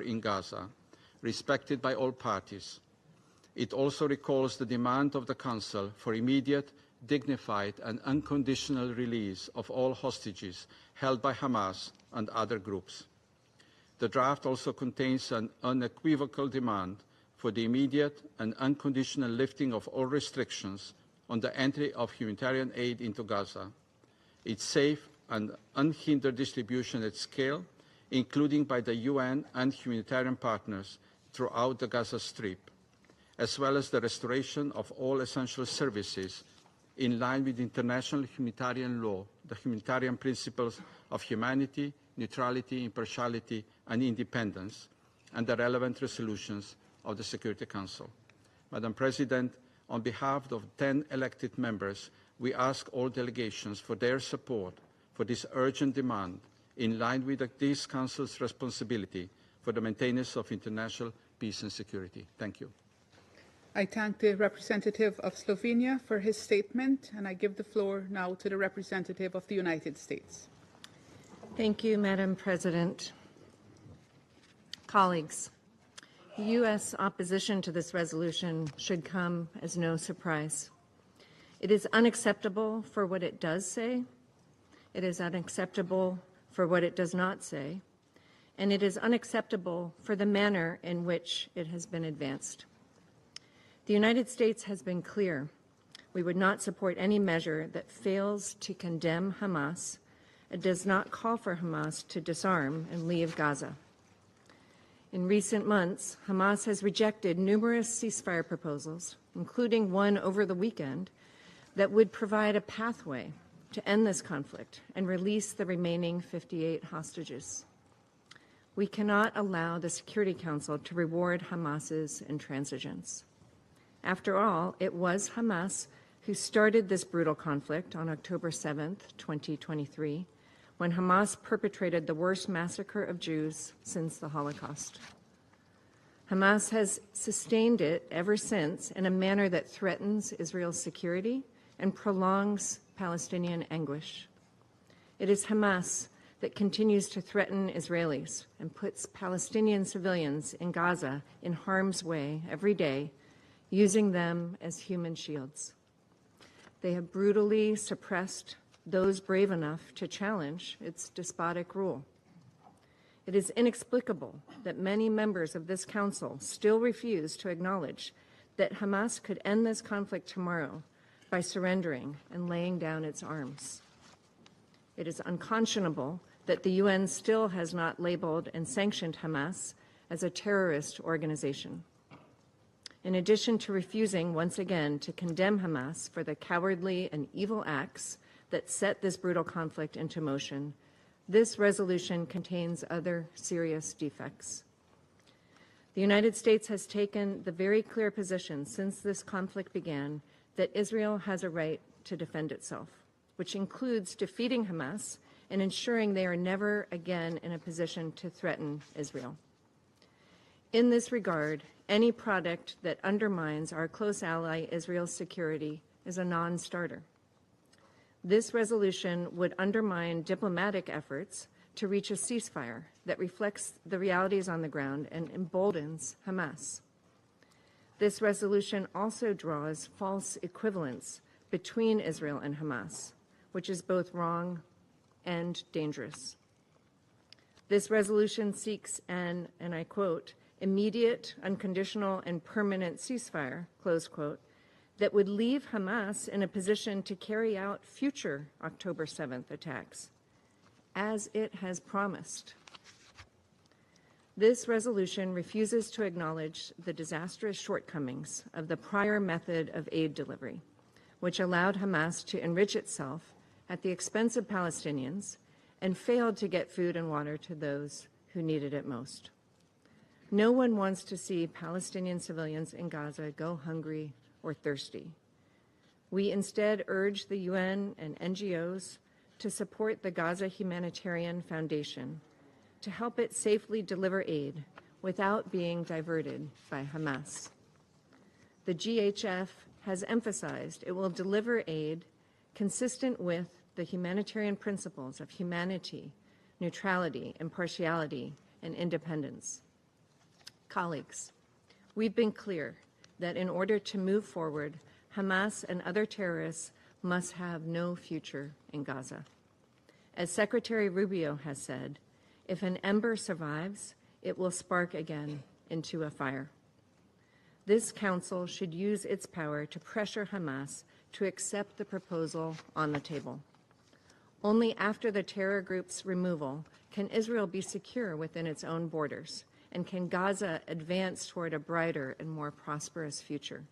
in Gaza, respected by all parties. It also recalls the demand of the Council for immediate, dignified and unconditional release of all hostages held by Hamas and other groups. The draft also contains an unequivocal demand for the immediate and unconditional lifting of all restrictions on the entry of humanitarian aid into Gaza, its safe and unhindered distribution at scale, including by the UN and humanitarian partners throughout the Gaza Strip, as well as the restoration of all essential services in line with international humanitarian law, the humanitarian principles of humanity, neutrality, impartiality, and independence, and the relevant resolutions of the Security Council. Madam President, on behalf of 10 elected members, we ask all delegations for their support for this urgent demand in line with this Council's responsibility for the maintenance of international peace and security. Thank you. I thank the representative of Slovenia for his statement, and I give the floor now to the representative of the United States. Thank you, Madam President. Colleagues, the U.S. opposition to this resolution should come as no surprise. It is unacceptable for what it does say, it is unacceptable for what it does not say, and it is unacceptable for the manner in which it has been advanced. The United States has been clear. We would not support any measure that fails to condemn Hamas and does not call for Hamas to disarm and leave Gaza. In recent months, Hamas has rejected numerous ceasefire proposals, including one over the weekend, that would provide a pathway to end this conflict and release the remaining 58 hostages. We cannot allow the Security Council to reward Hamas's intransigence. After all, it was Hamas who started this brutal conflict on October 7th, 2023, when Hamas perpetrated the worst massacre of Jews since the Holocaust. Hamas has sustained it ever since in a manner that threatens Israel's security and prolongs Palestinian anguish. It is Hamas that continues to threaten Israelis and puts Palestinian civilians in Gaza in harm's way every day, using them as human shields. They have brutally suppressed those brave enough to challenge its despotic rule. It is inexplicable that many members of this council still refuse to acknowledge that Hamas could end this conflict tomorrow by surrendering and laying down its arms. It is unconscionable that the UN still has not labeled and sanctioned Hamas as a terrorist organization. In addition to refusing once again to condemn Hamas for the cowardly and evil acts that set this brutal conflict into motion, this resolution contains other serious defects. The United States has taken the very clear position since this conflict began that Israel has a right to defend itself, which includes defeating Hamas and ensuring they are never again in a position to threaten Israel. In this regard, any product that undermines our close ally Israel's security is a non-starter. This resolution would undermine diplomatic efforts to reach a ceasefire that reflects the realities on the ground and emboldens Hamas. This resolution also draws false equivalence between Israel and Hamas, which is both wrong and dangerous. This resolution seeks an, and I quote, immediate, unconditional, and permanent ceasefire, close quote, that would leave Hamas in a position to carry out future October 7th attacks, as it has promised. This resolution refuses to acknowledge the disastrous shortcomings of the prior method of aid delivery, which allowed Hamas to enrich itself at the expense of Palestinians and failed to get food and water to those who needed it most. No one wants to see Palestinian civilians in Gaza go hungry or thirsty. We instead urge the UN and NGOs to support the Gaza Humanitarian Foundation to help it safely deliver aid without being diverted by Hamas. The GHF has emphasized it will deliver aid consistent with the humanitarian principles of humanity, neutrality, impartiality, and independence. Colleagues, we've been clear that in order to move forward, Hamas and other terrorists must have no future in Gaza. As Secretary Rubio has said, if an ember survives, it will spark again into a fire. This Council should use its power to pressure Hamas to accept the proposal on the table. Only after the terror group's removal can Israel be secure within its own borders, and can Gaza advance toward a brighter and more prosperous future.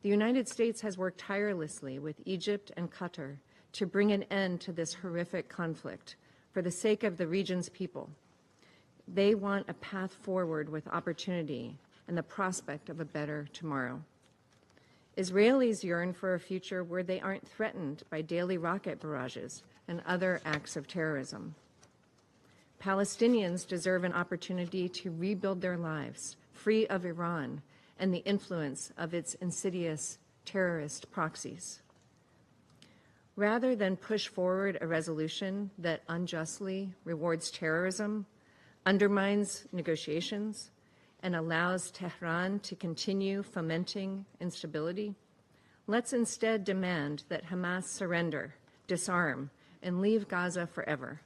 The United States has worked tirelessly with Egypt and Qatar to bring an end to this horrific conflict for the sake of the region's people. They want a path forward with opportunity and the prospect of a better tomorrow. Israelis yearn for a future where they aren't threatened by daily rocket barrages and other acts of terrorism. Palestinians deserve an opportunity to rebuild their lives, free of Iran and the influence of its insidious terrorist proxies. Rather than push forward a resolution that unjustly rewards terrorism, undermines negotiations, and allows Tehran to continue fomenting instability, let's instead demand that Hamas surrender, disarm, and leave Gaza forever,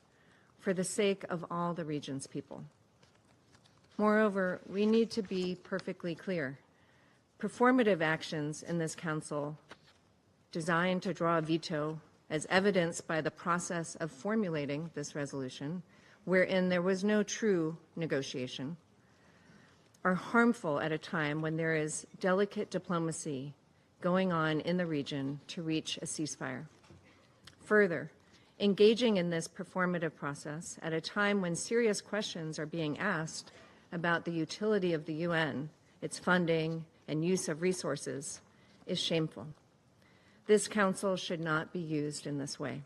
for the sake of all the region's people. Moreover, we need to be perfectly clear. Performative actions in this Council designed to draw a veto, as evidenced by the process of formulating this resolution, wherein there was no true negotiation, are harmful at a time when there is delicate diplomacy going on in the region to reach a ceasefire. Further, engaging in this performative process at a time when serious questions are being asked about the utility of the UN, its funding, and use of resources is shameful. This Council should not be used in this way.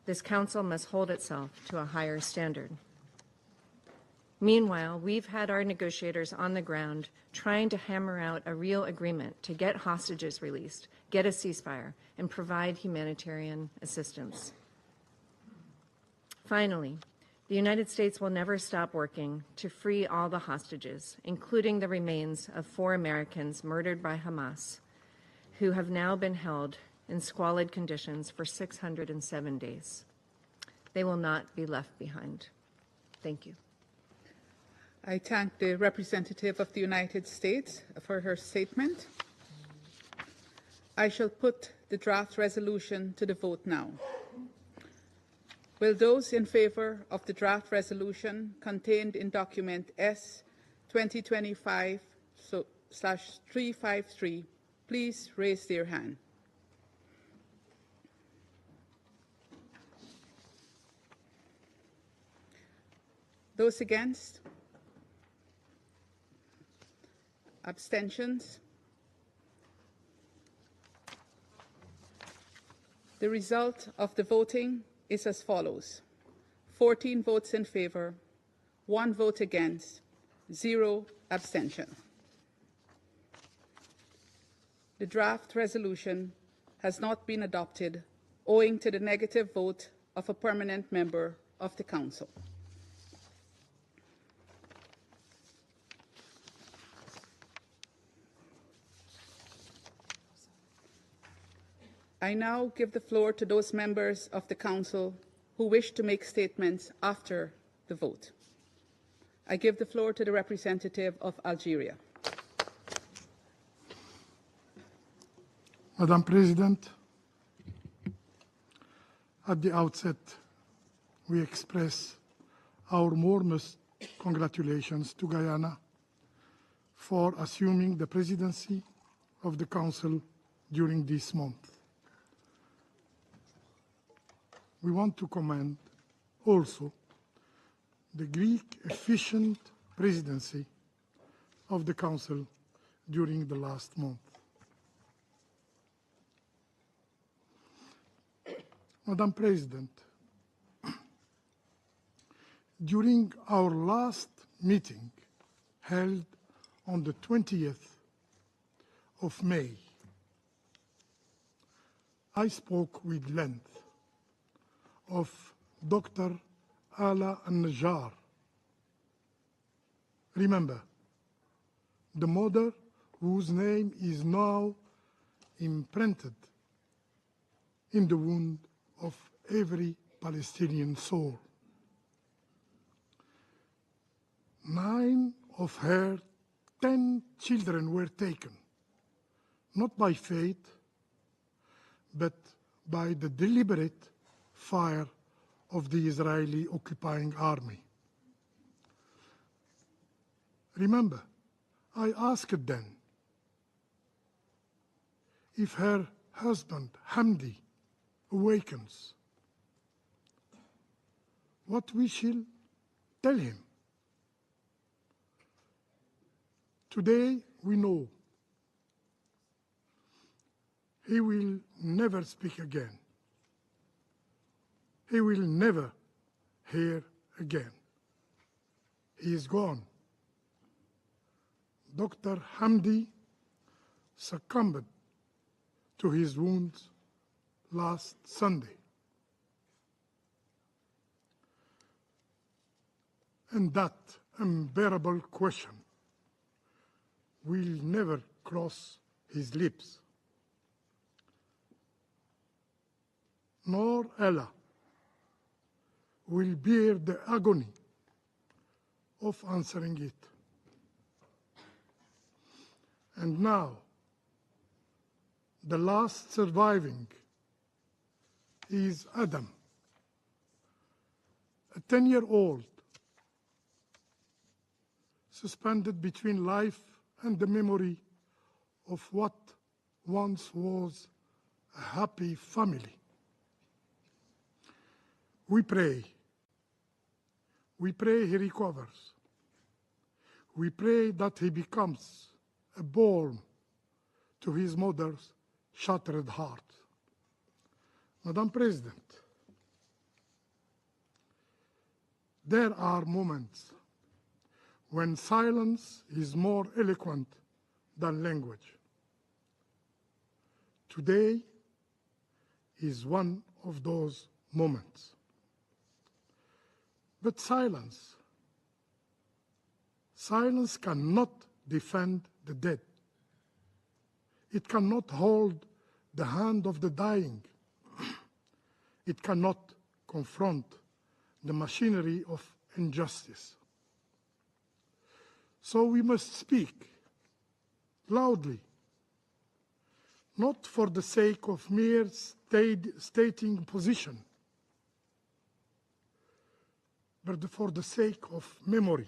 This Council must hold itself to a higher standard. Meanwhile, we've had our negotiators on the ground trying to hammer out a real agreement to get hostages released, get a ceasefire, and provide humanitarian assistance. Finally, the United States will never stop working to free all the hostages, including the remains of 4 Americans murdered by Hamas, who have now been held in squalid conditions for 607 days. They will not be left behind. Thank you. I thank the representative of the United States for her statement. I shall put the draft resolution to the vote now. Will those in favour of the draft resolution contained in document S 2025/353 please raise their hand? Those against? Abstentions? The result of the voting is as follows: 14 votes in favour, 1 vote against, 0 abstention. The draft resolution has not been adopted owing to the negative vote of a permanent member of the Council. I now give the floor to those members of the Council who wish to make statements after the vote. I give the floor to the representative of Algeria. Madam President, at the outset, we express our warmest congratulations to Guyana for assuming the presidency of the Council during this month. We want to commend also the Greek efficient presidency of the Council during the last month. Madam President, during our last meeting held on the 20th of May, I spoke with length of Dr. Ala al-Najjar, Remember, the mother whose name is now imprinted in the wound of every Palestinian soul. 9 of her 10 children were taken, not by fate, but by the deliberate fire of the Israeli occupying army. Remember, I asked then if her husband, Hamdi, awakens, what we shall tell him. Today we know he will never speak again. He will never hear again. He is gone. Dr. Hamdi succumbed to his wounds last Sunday. And that unbearable question will never cross his lips, nor Allah will bear the agony of answering it. And now, the last surviving is Adam, a 10-year-old suspended between life and the memory of what once was a happy family. We pray he recovers. We pray that he becomes a balm to his mother's shattered heart. Madam President, there are moments when silence is more eloquent than language. Today is one of those moments. But silence cannot defend the dead. It cannot hold the hand of the dying. It cannot confront the machinery of injustice. So we must speak loudly, not for the sake of mere stating position, but for the sake of memory,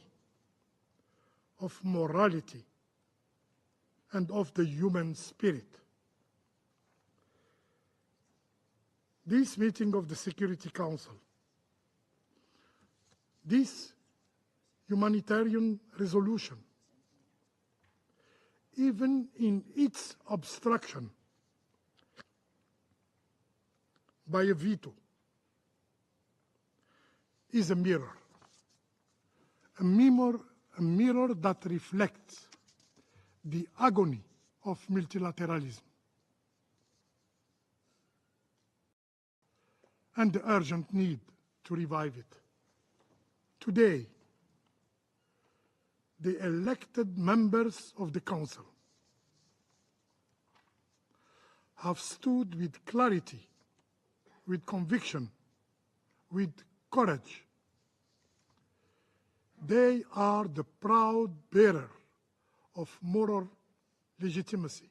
of morality, and of the human spirit. This meeting of the Security Council, this humanitarian resolution, even in its obstruction by a veto, is a mirror that reflects the agony of multilateralism and the urgent need to revive it. Today, the elected members of the Council have stood with clarity, with conviction, with courage. They are the proud bearer of moral legitimacy.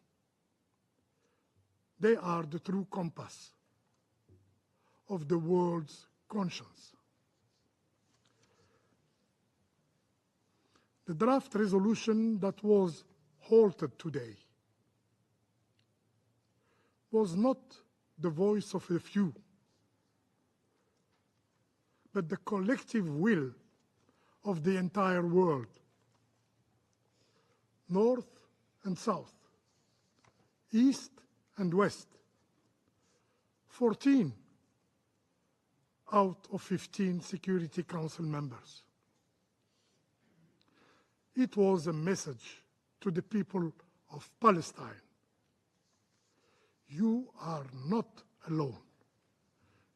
They are the true compass of the world's conscience. The draft resolution that was halted today was not the voice of a few, but the collective will of the entire world, north and south, east and west. 14 out of 15 Security Council members. It was a message to the people of Palestine. You are not alone.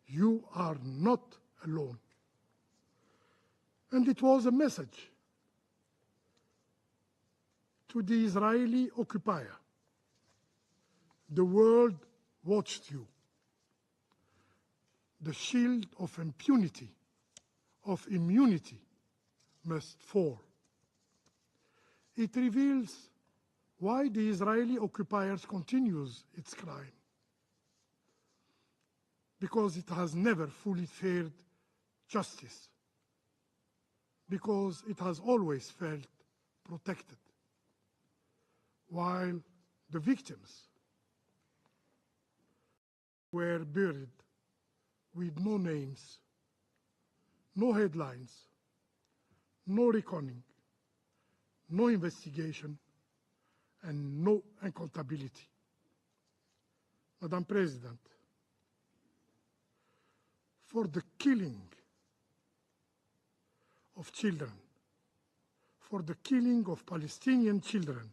You are not alone. And it was a message To the Israeli occupier, the world watched you. The shield of impunity, of immunity, must fall. It reveals why the Israeli occupier continues its crime. Because it has never fully fared justice. Because it has always felt protected. While the victims were buried with no names, no headlines, no reckoning, no investigation, and no accountability. Madam President, for the killing of children, for the killing of Palestinian children,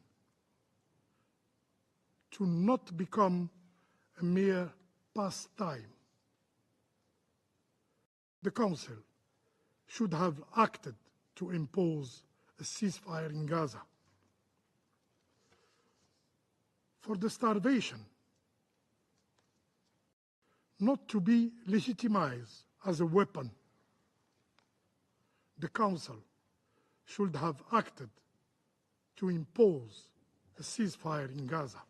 to not become a mere pastime, the Council should have acted to impose a ceasefire in Gaza. For the starvation not to be legitimized as a weapon, the Council should have acted to impose a ceasefire in Gaza.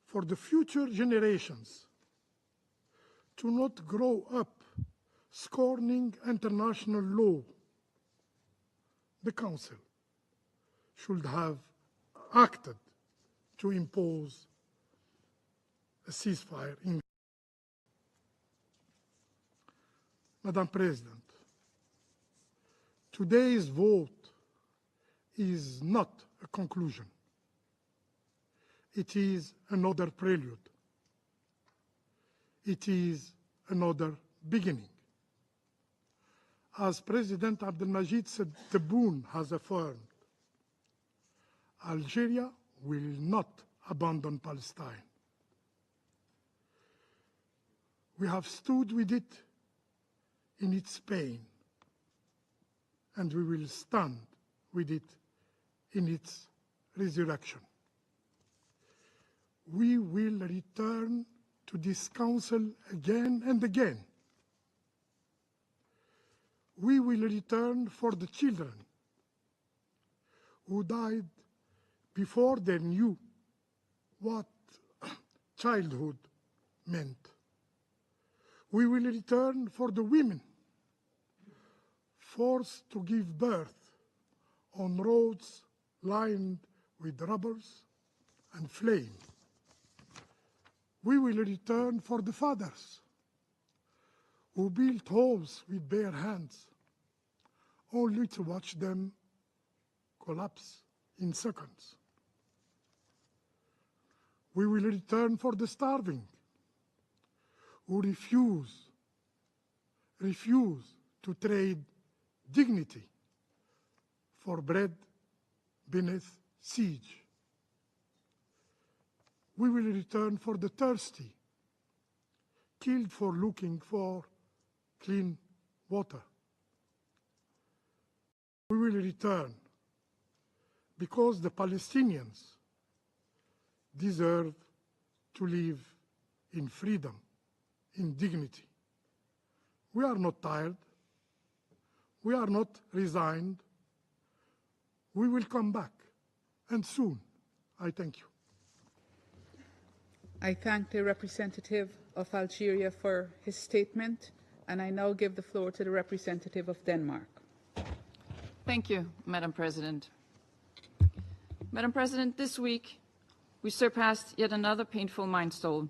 For the future generations to not grow up scorning international law, the Council should have acted to impose a ceasefire in Gaza. Madam President, today's vote is not a conclusion. It is another prelude. It is another beginning. As President Abdelmajid Tebboune has affirmed, Algeria will not abandon Palestine. We have stood with it in its pain, and we will stand with it in its resurrection. We will return to this Council again and again. We will return for the children who died before they knew what childhood meant. We will return for the women forced to give birth on roads lined with robbers and flame. We will return for the fathers who built homes with bare hands, only to watch them collapse in seconds. We will return for the starving who refuse to trade dignity for bread beneath siege. We will return for the thirsty, killed for looking for clean water. We will return because the Palestinians deserve to live in freedom, in dignity. We are not tired. We are not resigned. We will come back, and soon. I thank you. I thank the representative of Algeria for his statement, and I now give the floor to the representative of Denmark. Thank you, Madam President. Madam President, this week we surpassed yet another painful milestone.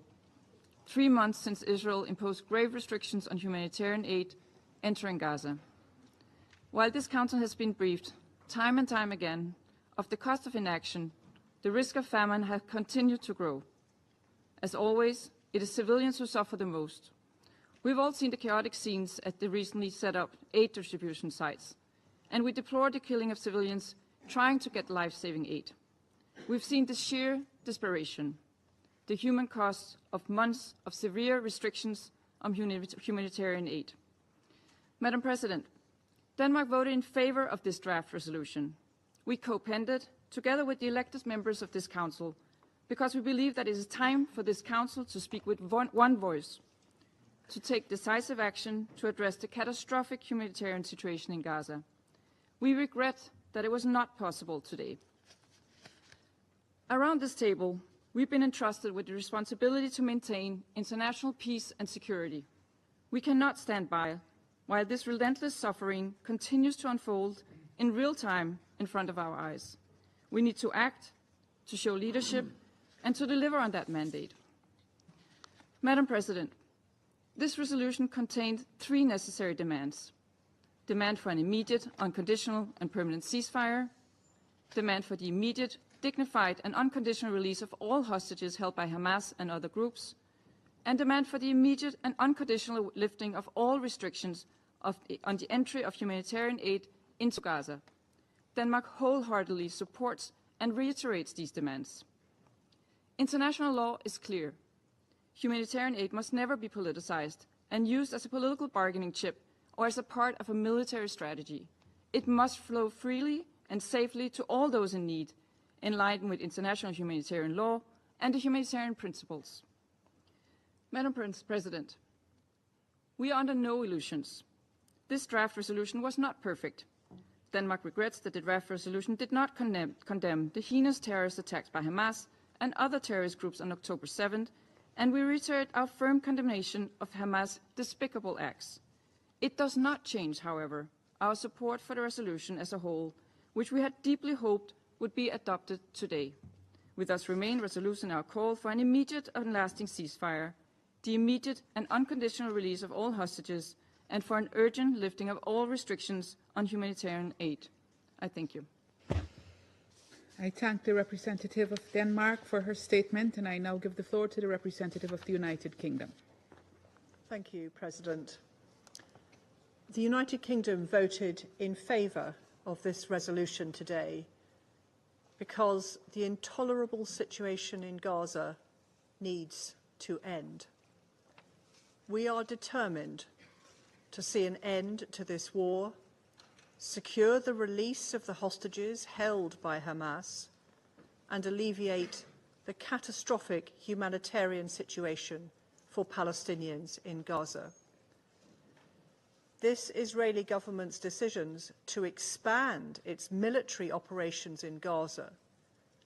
3 months since Israel imposed grave restrictions on humanitarian aid entering Gaza. While this Council has been briefed time and time again of the cost of inaction, the risk of famine has continued to grow. As always, it is civilians who suffer the most. We've all seen the chaotic scenes at the recently set up aid distribution sites, and we deplore the killing of civilians trying to get life-saving aid. We've seen the sheer desperation, the human cost of months of severe restrictions on humanitarian aid. Madam President, Denmark voted in favor of this draft resolution. We co-penned it together with the elected members of this Council because we believe that it is time for this Council to speak with one voice, to take decisive action to address the catastrophic humanitarian situation in Gaza. We regret that it was not possible today. Around this table, we've been entrusted with the responsibility to maintain international peace and security. We cannot stand by while this relentless suffering continues to unfold in real time in front of our eyes. We need to act, to show leadership, and to deliver on that mandate. Madam President, this resolution contained 3 necessary demands: demand for an immediate, unconditional, and permanent ceasefire, demand for the immediate, dignified, and unconditional release of all hostages held by Hamas and other groups, and demand for the immediate and unconditional lifting of all restrictions on the entry of humanitarian aid into Gaza. Denmark wholeheartedly supports and reiterates these demands. International law is clear. Humanitarian aid must never be politicized and used as a political bargaining chip or as a part of a military strategy. It must flow freely and safely to all those in need, in line with international humanitarian law and the humanitarian principles. Madam President, we are under no illusions. This draft resolution was not perfect. Denmark regrets that the draft resolution did not condemn the heinous terrorist attacks by Hamas and other terrorist groups on October 7th, and we reiterate our firm condemnation of Hamas' despicable acts. It does not change, however, our support for the resolution as a whole, which we had deeply hoped would be adopted today. We thus remain resolute in our call for an immediate and lasting ceasefire, the immediate and unconditional release of all hostages, and for an urgent lifting of all restrictions on humanitarian aid. I thank you. I thank the representative of Denmark for her statement, and I now give the floor to the representative of the United Kingdom. Thank you, President. The United Kingdom voted in favour of this resolution today because the intolerable situation in Gaza needs to end. We are determined to see an end to this war, secure the release of the hostages held by Hamas, and alleviate the catastrophic humanitarian situation for Palestinians in Gaza. This Israeli government's decisions to expand its military operations in Gaza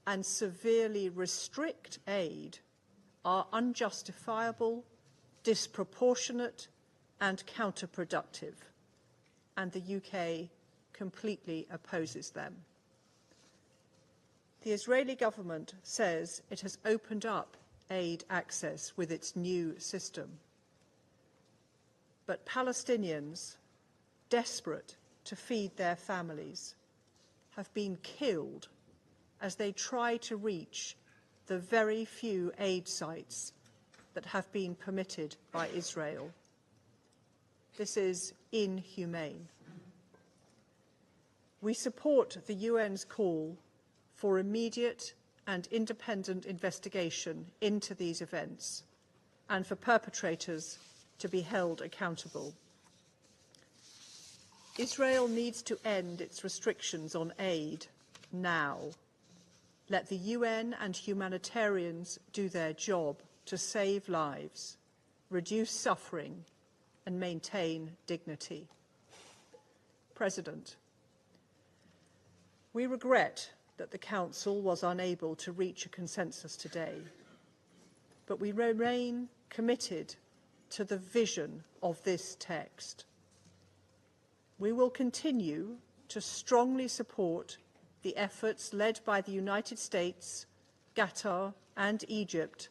and severely restrict aid are unjustifiable, disproportionate, and counterproductive, and the UK completely opposes them. The Israeli government says it has opened up aid access with its new system. But Palestinians, desperate to feed their families, have been killed as they try to reach the very few aid sites that have been permitted by Israel. This is inhumane. We support the UN's call for immediate and independent investigation into these events and for perpetrators to be held accountable. Israel needs to end its restrictions on aid now. Let the UN and humanitarians do their job to save lives, reduce suffering, and maintain dignity. President, we regret that the Council was unable to reach a consensus today, but we remain committed to the vision of this text. We will continue to strongly support the efforts led by the United States, Qatar, and Egypt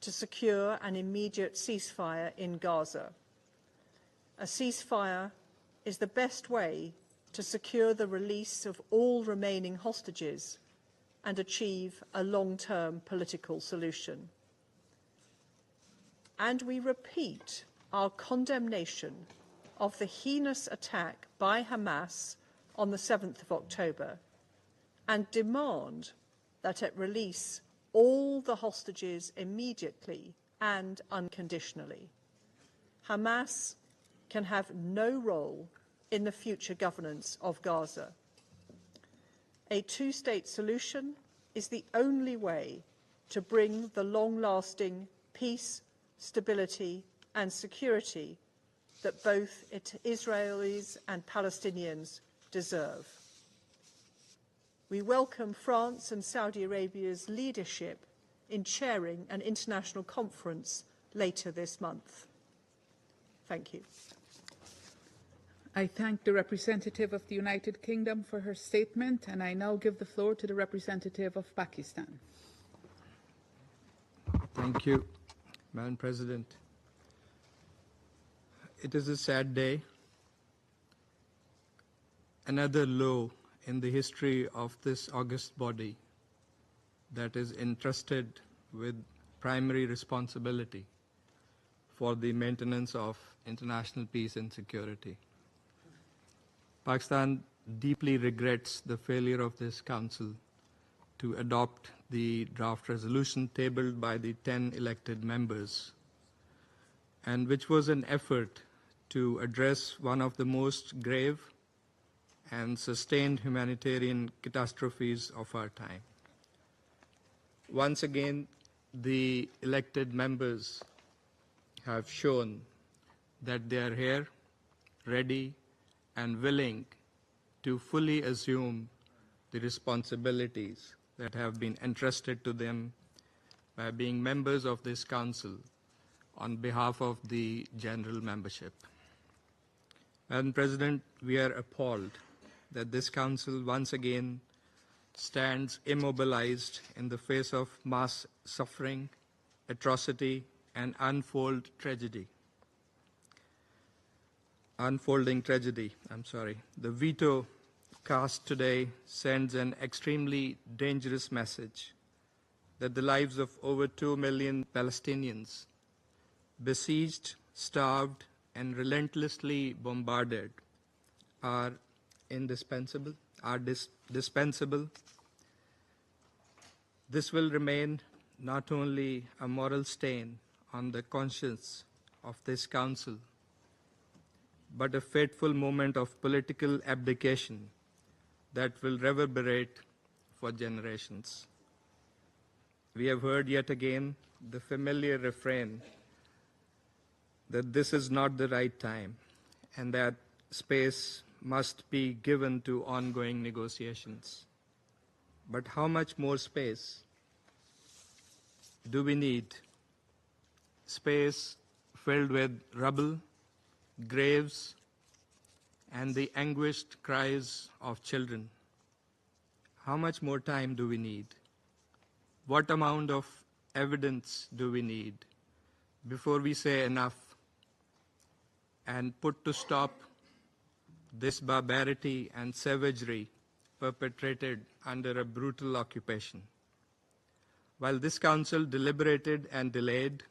to secure an immediate ceasefire in Gaza. A ceasefire is the best way to secure the release of all remaining hostages and achieve a long-term political solution. And we repeat our condemnation of the heinous attack by Hamas on the 7th of October and demand that it release all the hostages immediately and unconditionally. Hamas can have no role in the future governance of Gaza. A two-state solution is the only way to bring the long-lasting peace, stability and security that both Israelis and Palestinians deserve. We welcome France and Saudi Arabia's leadership in chairing an international conference later this month. Thank you. I thank the representative of the United Kingdom for her statement, and I now give the floor to the representative of Pakistan. Thank you, Madam President. It is a sad day, another low in the history of this august body that is entrusted with primary responsibility for the maintenance of international peace and security. Pakistan deeply regrets the failure of this Council to adopt the draft resolution tabled by the 10 elected members, and which was an effort to address one of the most grave and sustained humanitarian catastrophes of our time. Once again, the elected members have shown that they are here, ready and willing to fully assume the responsibilities that have been entrusted to them by being members of this Council on behalf of the general membership. Madam President, we are appalled that this Council once again stands immobilized in the face of mass suffering, atrocity, and unfolding tragedy. The veto cast today sends an extremely dangerous message that the lives of over 2 million Palestinians, besieged, starved, and relentlessly bombarded, are dispensable. This will remain not only a moral stain on the conscience of this Council, but a fateful moment of political abdication that will reverberate for generations. We have heard yet again the familiar refrain that this is not the right time and that space must be given to ongoing negotiations. But how much more space do we need? Space filled with rubble, graves, and the anguished cries of children. How much more time do we need? What amount of evidence do we need before we say enough and put to stop this barbarity and savagery perpetrated under a brutal occupation? While this Council deliberated and delayed,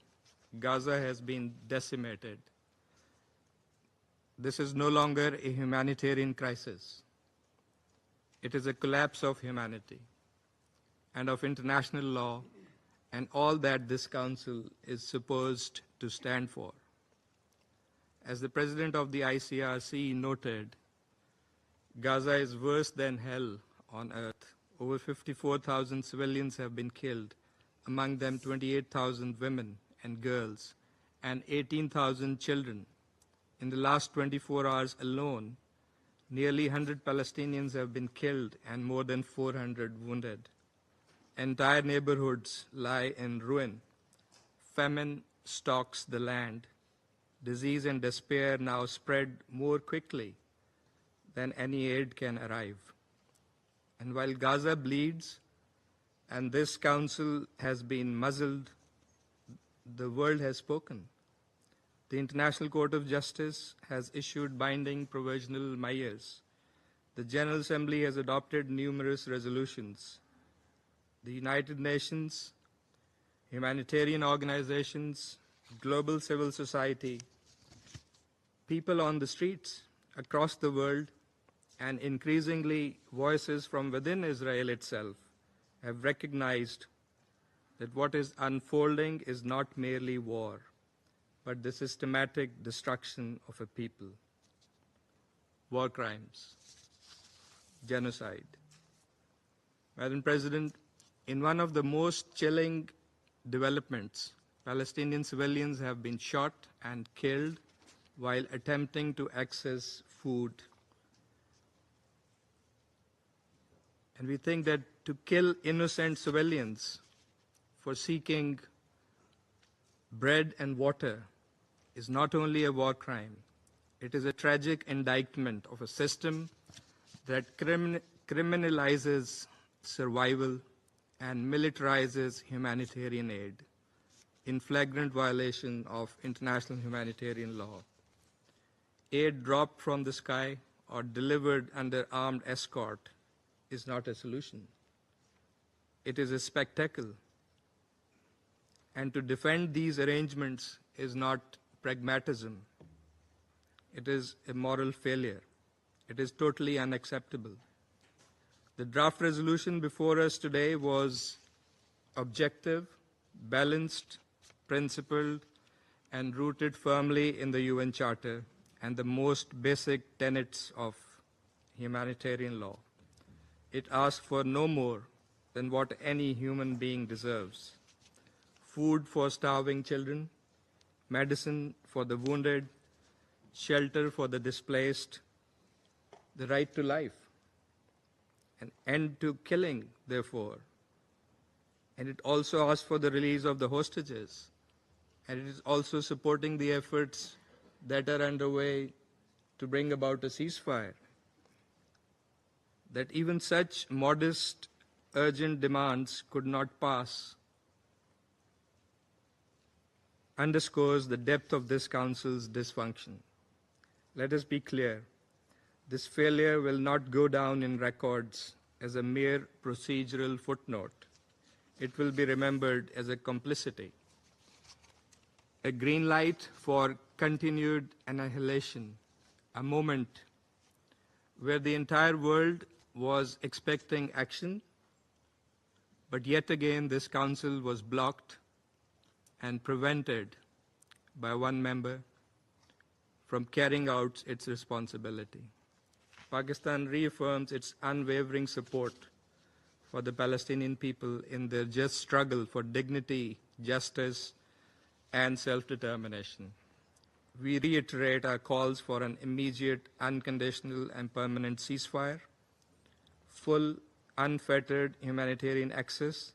Gaza has been decimated. This is no longer a humanitarian crisis. It is a collapse of humanity and of international law and all that this Council is supposed to stand for. As the President of the ICRC noted, Gaza is worse than hell on earth. Over 54,000 civilians have been killed, among them 28,000 women and girls, and 18,000 children. In the last 24 hours alone, nearly 100 Palestinians have been killed and more than 400 wounded. Entire neighborhoods lie in ruin. Famine stalks the land. Disease and despair now spread more quickly than any aid can arrive. And while Gaza bleeds and this Council has been muzzled, the world has spoken. The International Court of Justice has issued binding provisional measures. The General Assembly has adopted numerous resolutions. The United Nations, humanitarian organizations, global civil society, people on the streets across the world, and increasingly voices from within Israel itself have recognized that what is unfolding is not merely war, but the systematic destruction of a people. War crimes, genocide, Madam President, in one of the most chilling developments, Palestinian civilians have been shot and killed while attempting to access food. And we think that to kill innocent civilians for seeking bread and water is not only a war crime, it is a tragic indictment of a system that criminalizes survival and militarizes humanitarian aid in flagrant violation of international humanitarian law. Aid dropped from the sky or delivered under armed escort is not a solution. It is a spectacle. And to defend these arrangements is not pragmatism. It is a moral failure. It is totally unacceptable. The draft resolution before us today was objective, balanced, principled, and rooted firmly in the UN Charter and the most basic tenets of humanitarian law. It asks for no more than what any human being deserves: food for starving children, medicine for the wounded, shelter for the displaced, the right to life, an end to killing, therefore. And it also asks for the release of the hostages. And it is also supporting the efforts that are underway to bring about a ceasefire. That even such modest, urgent demands could not pass underscores the depth of this Council's dysfunction. Let us be clear. This failure will not go down in records as a mere procedural footnote. It will be remembered as a complicity, a green light for continued annihilation, a moment where the entire world was expecting action, but yet again this Council was blocked and prevented by one member from carrying out its responsibility. Pakistan reaffirms its unwavering support for the Palestinian people in their just struggle for dignity, justice, and self-determination. We reiterate our calls for an immediate, unconditional, and permanent ceasefire, full, unfettered humanitarian access,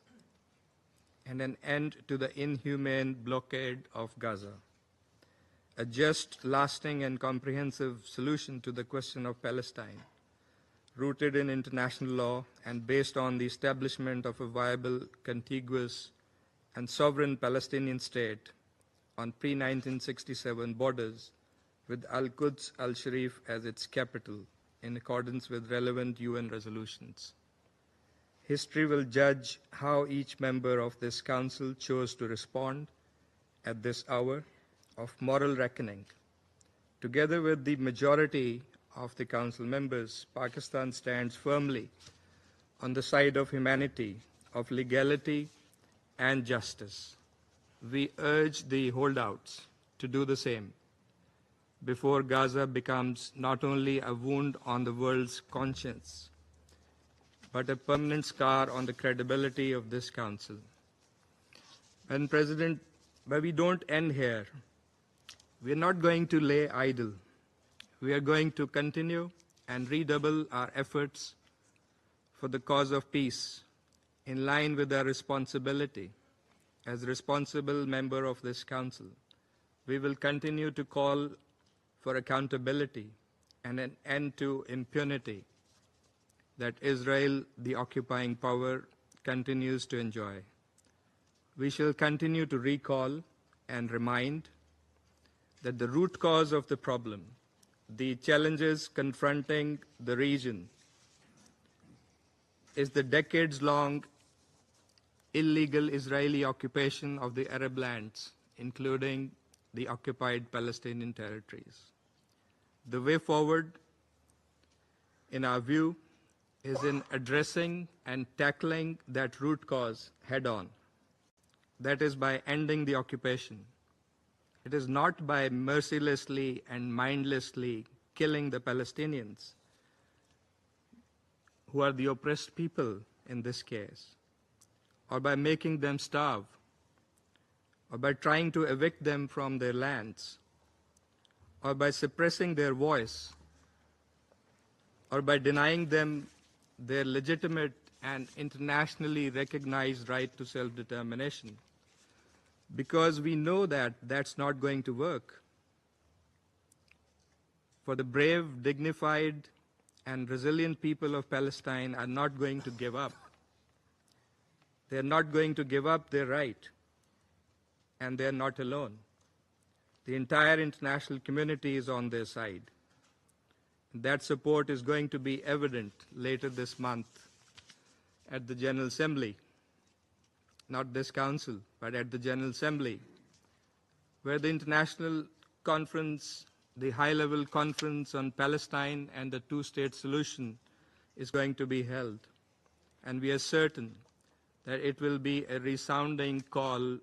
and an end to the inhumane blockade of Gaza. A just, lasting, and comprehensive solution to the question of Palestine, rooted in international law and based on the establishment of a viable, contiguous, and sovereign Palestinian state on pre-1967 borders with Al-Quds al-Sharif as its capital in accordance with relevant UN resolutions. History will judge how each member of this Council chose to respond at this hour of moral reckoning. Together with the majority of the Council members, Pakistan stands firmly on the side of humanity, of legality, and justice. We urge the holdouts to do the same before Gaza becomes not only a wound on the world's conscience, but a permanent scar on the credibility of this Council. Madam President, but we don't end here. We are not going to lay idle. We are going to continue and redouble our efforts for the cause of peace in line with our responsibility as a responsible member of this Council. We will continue to call for accountability and an end to impunity that Israel, the occupying power, continues to enjoy. We shall continue to recall and remind that the root cause of the problem, the challenges confronting the region, is the decades-long illegal Israeli occupation of the Arab lands, including the occupied Palestinian territories. The way forward, in our view, is in addressing and tackling that root cause head-on. That is by ending the occupation. It is not by mercilessly and mindlessly killing the Palestinians, who are the oppressed people in this case, or by making them starve, or by trying to evict them from their lands, or by suppressing their voice, or by denying them their legitimate and internationally recognized right to self-determination. Because we know that that's not going to work. For the brave, dignified, and resilient people of Palestine are not going to give up. They're not going to give up their right, and they're not alone. The entire international community is on their side. That support is going to be evident later this month at the General Assembly, not this Council, but at the General Assembly, where the international conference, the high-level conference on Palestine and the two-state solution is going to be held. And we are certain that it will be a resounding call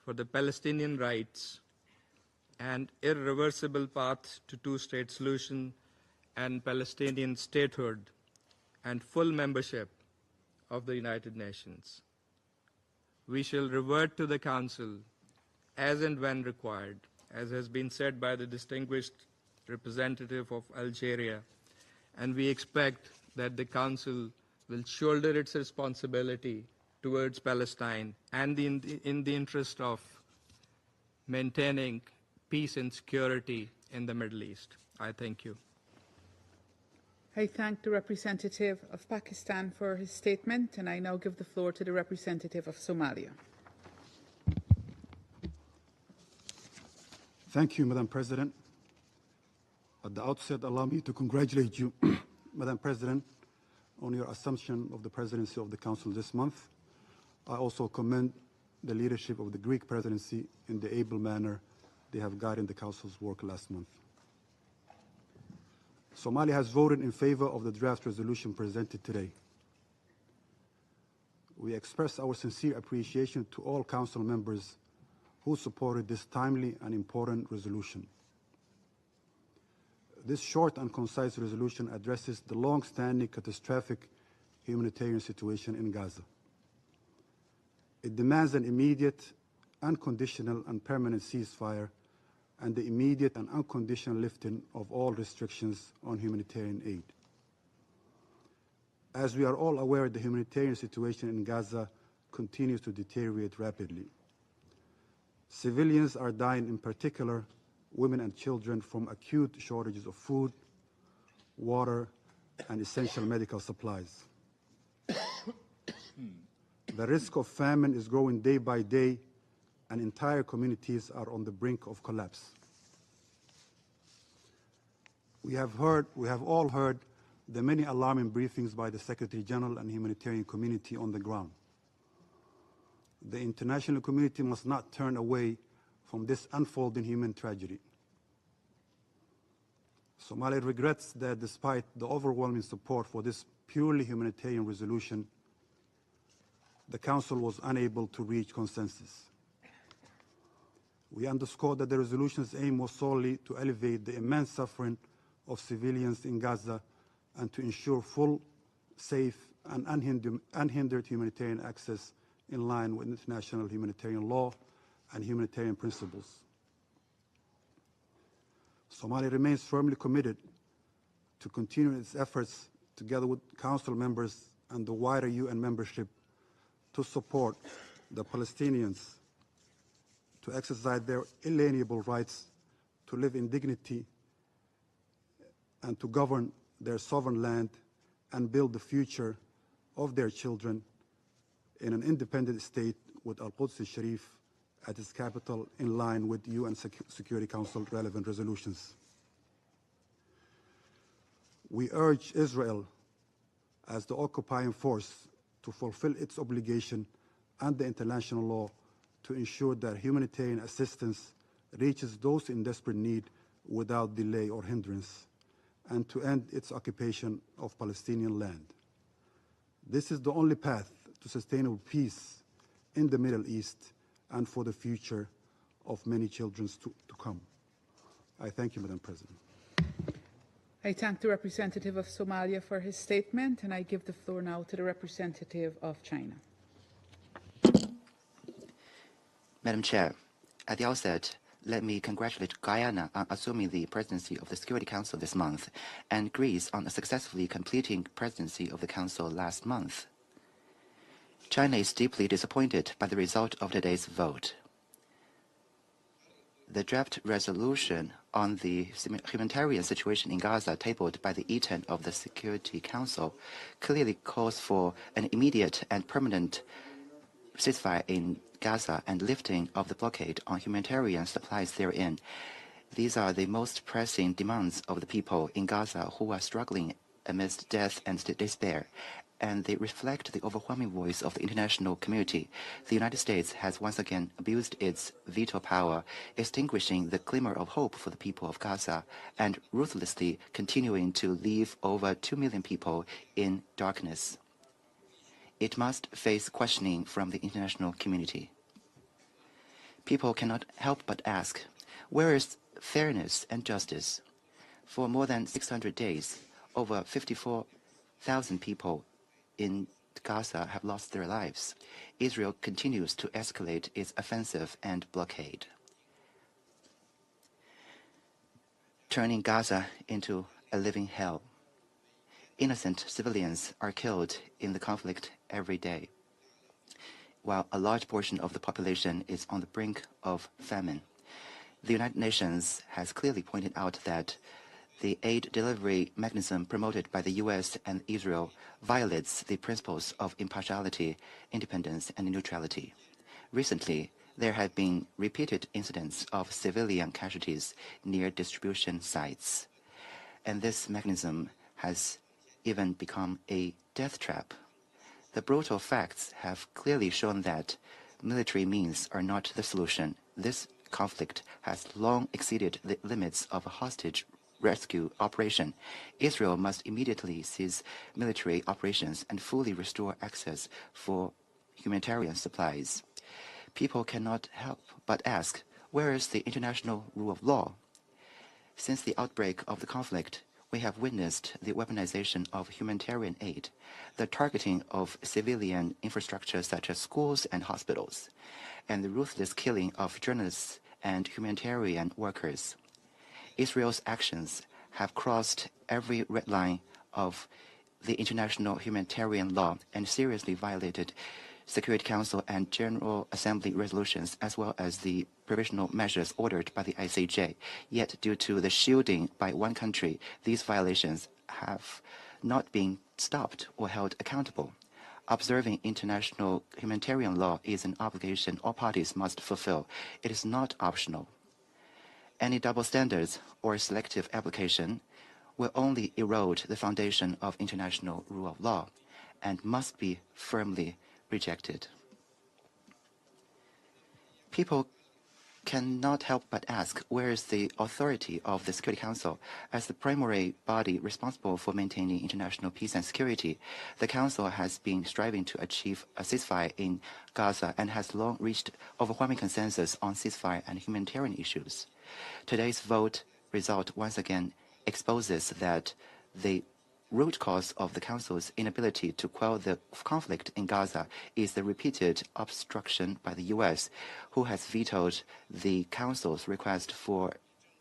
for the Palestinian rights and irreversible path to two-state solution and Palestinian statehood and full membership of the United Nations. We shall revert to the Council as and when required, as has been said by the distinguished representative of Algeria, and we expect that the Council will shoulder its responsibility towards Palestine and in the interest of maintaining peace and security in the Middle East. I thank you. I thank the representative of Pakistan for his statement, and I now give the floor to the representative of Somalia. Thank you, Madam President. At the outset, allow me to congratulate you, Madam President, on your assumption of the presidency of the Council this month. I also commend the leadership of the Greek presidency in the able manner they have guided the Council's work last month. Somalia has voted in favor of the draft resolution presented today. We express our sincere appreciation to all Council members who supported this timely and important resolution. This short and concise resolution addresses the long-standing catastrophic humanitarian situation in Gaza. It demands an immediate, unconditional, and permanent ceasefire and the immediate and unconditional lifting of all restrictions on humanitarian aid. As we are all aware, the humanitarian situation in Gaza continues to deteriorate rapidly. Civilians are dying, in particular women and children, from acute shortages of food, water, and essential medical supplies. The risk of famine is growing day by day, and entire communities are on the brink of collapse. We have all heard the many alarming briefings by the Secretary General and humanitarian community on the ground. The international community must not turn away from this unfolding human tragedy. Somalia regrets that despite the overwhelming support for this purely humanitarian resolution, the Council was unable to reach consensus. We underscore that the resolution's aim was solely to alleviate the immense suffering of civilians in Gaza and to ensure full, safe, and unhindered humanitarian access in line with international humanitarian law and humanitarian principles. Somalia remains firmly committed to continue its efforts together with Council members and the wider UN membership to support the Palestinians to exercise their inalienable rights to live in dignity and to govern their sovereign land and build the future of their children in an independent state with Al-Quds al-Sharif at its capital in line with UN Security Council relevant resolutions. We urge Israel as the occupying force to fulfill its obligation under international law to ensure that humanitarian assistance reaches those in desperate need without delay or hindrance, and to end its occupation of Palestinian land. This is the only path to sustainable peace in the Middle East and for the future of many children to come. I thank you, Madam President. I thank the representative of Somalia for his statement, and I give the floor now to the representative of China. Madam Chair, at the outset, let me congratulate Guyana on assuming the presidency of the Security Council this month, and Greece on successfully completing presidency of the Council last month. China is deeply disappointed by the result of today's vote. The draft resolution on the humanitarian situation in Gaza tabled by the E10 of the Security Council clearly calls for an immediate and permanent ceasefire in Gaza and lifting of the blockade on humanitarian supplies therein. These are the most pressing demands of the people in Gaza who are struggling amidst death and despair, and they reflect the overwhelming voice of the international community. The United States has once again abused its veto power, extinguishing the glimmer of hope for the people of Gaza and ruthlessly continuing to leave over 2 million people in darkness. It must face questioning from the international community. People cannot help but ask, where is fairness and justice? For more than 600 days, over 54,000 people in Gaza have lost their lives. Israel continues to escalate its offensive and blockade, turning Gaza into a living hell. Innocent civilians are killed in the conflict every day, while a large portion of the population is on the brink of famine. The United Nations has clearly pointed out that the aid delivery mechanism promoted by the US and Israel violates the principles of impartiality, independence, and neutrality. Recently, there have been repeated incidents of civilian casualties near distribution sites, and this mechanism has even become a death trap. The brutal facts have clearly shown that military means are not the solution. This conflict has long exceeded the limits of a hostage rescue operation. Israel must immediately cease military operations and fully restore access for humanitarian supplies. People cannot help but ask, where is the international rule of law? Since the outbreak of the conflict, we have witnessed the weaponization of humanitarian aid, the targeting of civilian infrastructure such as schools and hospitals, and the ruthless killing of journalists and humanitarian workers. Israel's actions have crossed every red line of the international humanitarian law and seriously violated Security Council and General Assembly resolutions, as well as the provisional measures ordered by the ICJ. Yet, due to the shielding by one country, these violations have not been stopped or held accountable. Observing international humanitarian law is an obligation all parties must fulfill. It is not optional. Any double standards or selective application will only erode the foundation of international rule of law and must be firmly rejected. People cannot help but ask, where is the authority of the Security Council? As the primary body responsible for maintaining international peace and security, the Council has been striving to achieve a ceasefire in Gaza and has long reached overwhelming consensus on ceasefire and humanitarian issues. Today's vote result once again exposes that the root cause of the Council's inability to quell the conflict in Gaza is the repeated obstruction by the US, who has vetoed the Council's request for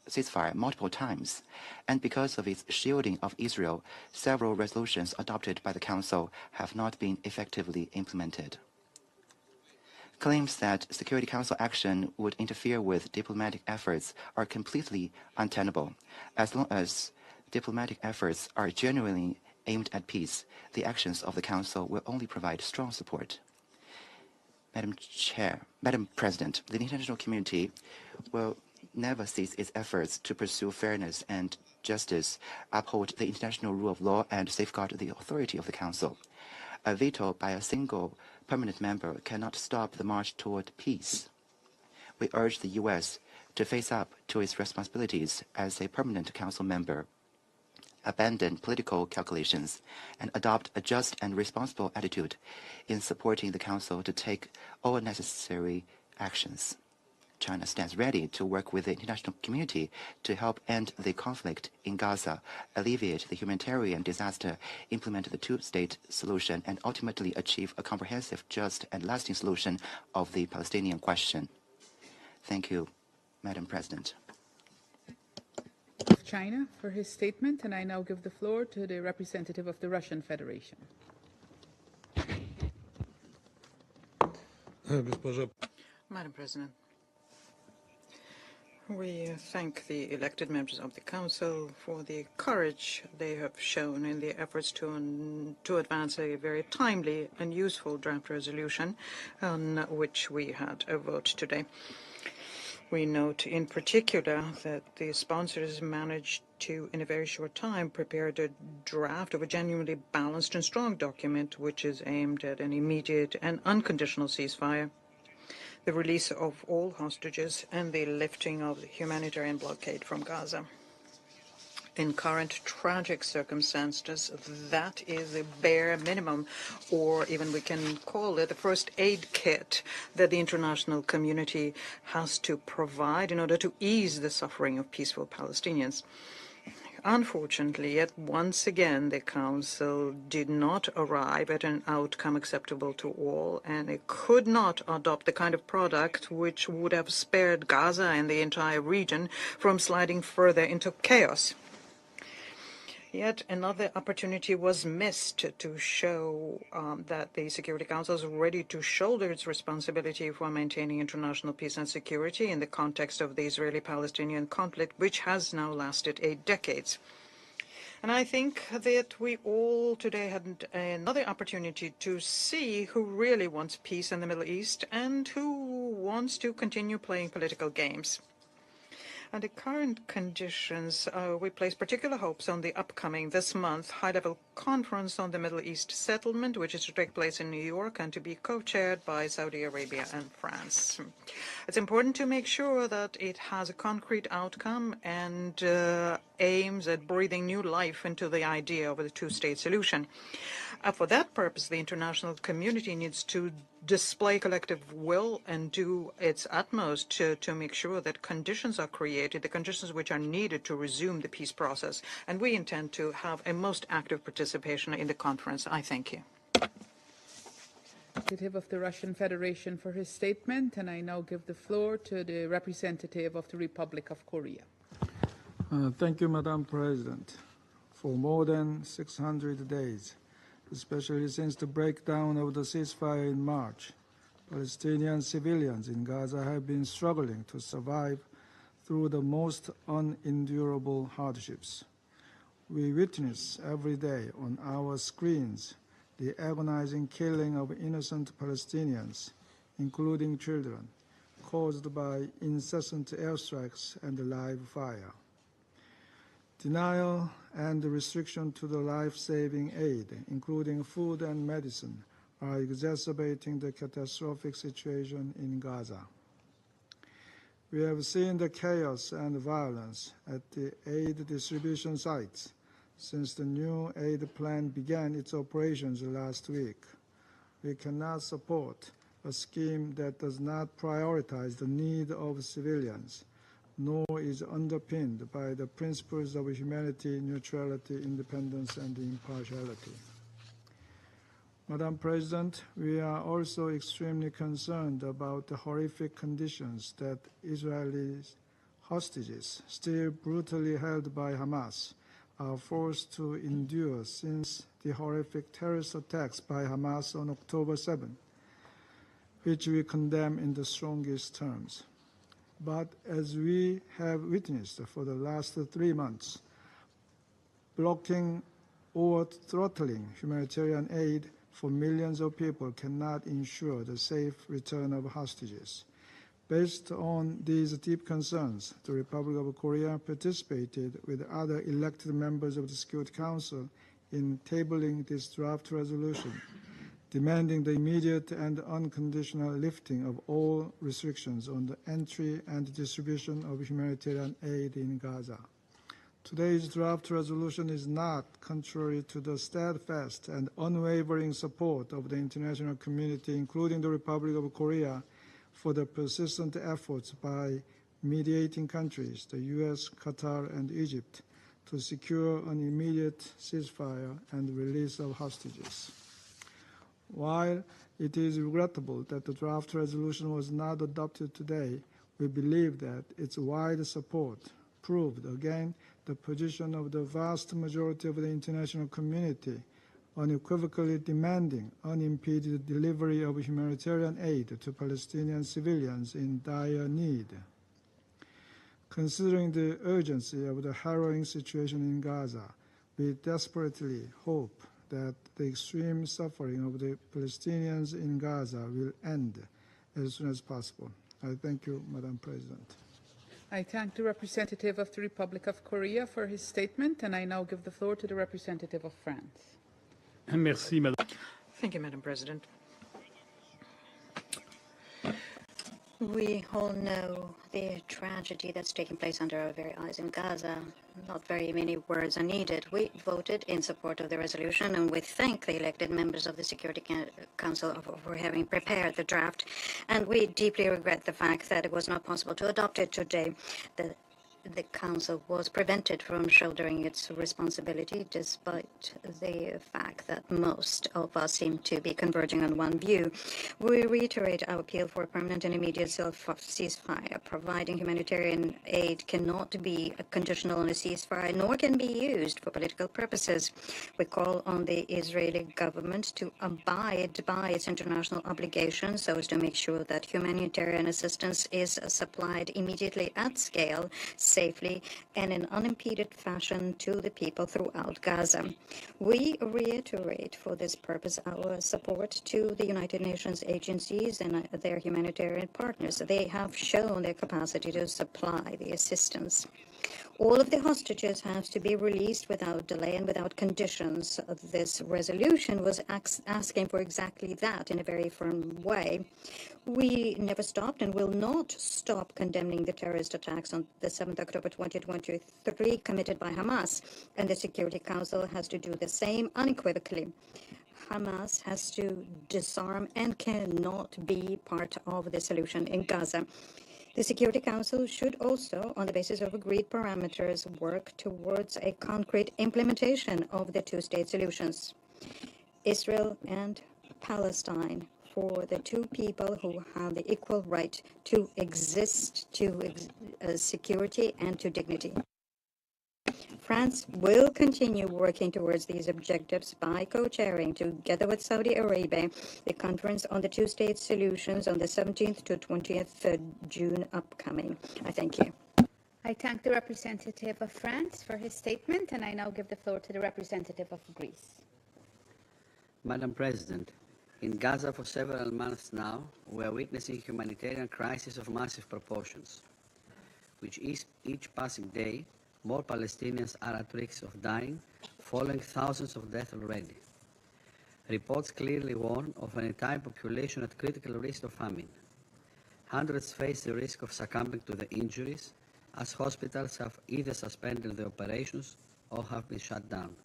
ceasefire multiple times. And because of its shielding of Israel, several resolutions adopted by the Council have not been effectively implemented. Claims that Security Council action would interfere with diplomatic efforts are completely untenable. As long as diplomatic efforts are genuinely aimed at peace, the actions of the Council will only provide strong support. Madam President, the international community will never cease its efforts to pursue fairness and justice, uphold the international rule of law, and safeguard the authority of the Council. A veto by a single permanent member cannot stop the march toward peace. We urge the U.S. to face up to its responsibilities as a permanent Council member, abandon political calculations, and adopt a just and responsible attitude in supporting the Council to take all necessary actions. China stands ready to work with the international community to help end the conflict in Gaza, alleviate the humanitarian disaster, implement the two-state solution, and ultimately achieve a comprehensive, just, and lasting solution of the Palestinian question. Thank you, Madam President. Of China for his statement, and I now give the floor to the representative of the Russian Federation. Madam President, we thank the elected members of the Council for the courage they have shown in their efforts to advance a very timely and useful draft resolution on which we had a vote today. We note in particular that the sponsors managed to, in a very short time, prepare a draft of a genuinely balanced and strong document which is aimed at an immediate and unconditional ceasefire, the release of all hostages, and the lifting of the humanitarian blockade from Gaza. In current tragic circumstances, that is a bare minimum, or even we can call it the first aid kit that the international community has to provide in order to ease the suffering of peaceful Palestinians. Unfortunately, yet once again, the Council did not arrive at an outcome acceptable to all, and it could not adopt the kind of product which would have spared Gaza and the entire region from sliding further into chaos. Yet another opportunity was missed to show that the Security Council is ready to shoulder its responsibility for maintaining international peace and security in the context of the Israeli-Palestinian conflict, which has now lasted 8 decades. And I think that we all today had another opportunity to see who really wants peace in the Middle East and who wants to continue playing political games. Under current conditions, we place particular hopes on the upcoming, this month, high-level conference on the Middle East settlement, which is to take place in New York and to be co-chaired by Saudi Arabia and France. It's important to make sure that it has a concrete outcome and aims at breathing new life into the idea of a two-state solution. For that purpose, the international community needs to display collective will and do its utmost to make sure that conditions are created, the conditions which are needed to resume the peace process. And we intend to have a most active participation in the conference. I thank you. Representative of the Russian Federation for his statement, and I now give the floor to the representative of the Republic of Korea. Thank you, Madam President. For more than 600 days, especially since the breakdown of the ceasefire in March, Palestinian civilians in Gaza have been struggling to survive through the most unendurable hardships. We witness every day on our screens the agonizing killing of innocent Palestinians, including children, caused by incessant airstrikes and live fire. Denial and restriction to the life-saving aid, including food and medicine, are exacerbating the catastrophic situation in Gaza. We have seen the chaos and violence at the aid distribution sites since the new aid plan began its operations last week. We cannot support a scheme that does not prioritize the need of civilians, nor is underpinned by the principles of humanity, neutrality, independence, and impartiality. Madam President, we are also extremely concerned about the horrific conditions that Israeli hostages, still brutally held by Hamas, are forced to endure since the horrific terrorist attacks by Hamas on October 7, which we condemn in the strongest terms. But as we have witnessed for the last 3 months, blocking or throttling humanitarian aid for millions of people cannot ensure the safe return of hostages. Based on these deep concerns, the Republic of Korea participated with other elected members of the Security Council in tabling this draft resolution, demanding the immediate and unconditional lifting of all restrictions on the entry and distribution of humanitarian aid in Gaza. Today's draft resolution is not contrary to the steadfast and unwavering support of the international community, including the Republic of Korea, for the persistent efforts by mediating countries, the U.S., Qatar, and Egypt, to secure an immediate ceasefire and release of hostages. While it is regrettable that the draft resolution was not adopted today, we believe that its wide support proved again the position of the vast majority of the international community, unequivocally demanding unimpeded delivery of humanitarian aid to Palestinian civilians in dire need. Considering the urgency of the harrowing situation in Gaza, we desperately hope that the extreme suffering of the Palestinians in Gaza will end as soon as possible. I thank you, Madam President. I thank the representative of the Republic of Korea for his statement, and I now give the floor to the representative of France. Merci, Madame. Thank you, Madam President. We all know the tragedy that's taking place under our very eyes in Gaza. Not very many words are needed. We voted in support of the resolution, and we thank the elected members of the Security Council for having prepared the draft. And we deeply regret the fact that it was not possible to adopt it today. The Council was prevented from shouldering its responsibility, despite the fact that most of us seem to be converging on one view. We reiterate our appeal for a permanent and immediate ceasefire. Providing humanitarian aid cannot be conditional on a ceasefire, nor can be used for political purposes. We call on the Israeli government to abide by its international obligations so as to make sure that humanitarian assistance is supplied immediately at scale, safely, and in unimpeded fashion to the people throughout Gaza. We reiterate for this purpose our support to the United Nations agencies and their humanitarian partners. They have shown their capacity to supply the assistance. All of the hostages have to be released without delay and without conditions. This resolution was asking for exactly that in a very firm way. We never stopped and will not stop condemning the terrorist attacks on the 7th October 2023 committed by Hamas, and the Security Council has to do the same unequivocally. Hamas has to disarm and cannot be part of the solution in Gaza. The Security Council should also, on the basis of agreed parameters, work towards a concrete implementation of the two-state solutions. Israel and Palestine, for the two people who have the equal right to exist, to security and to dignity. France will continue working towards these objectives by co-chairing, together with Saudi Arabia, the conference on the two-state solutions on the 17th to 20th June upcoming. I thank you. I thank the representative of France for his statement, and I now give the floor to the representative of Greece. Madam President, in Gaza for several months now, we are witnessing a humanitarian crisis of massive proportions, which is each passing day more Palestinians are at risk of dying, following thousands of deaths already. Reports clearly warn of an entire population at critical risk of famine. Hundreds face the risk of succumbing to the injuries, as hospitals have either suspended their operations or have been shut down.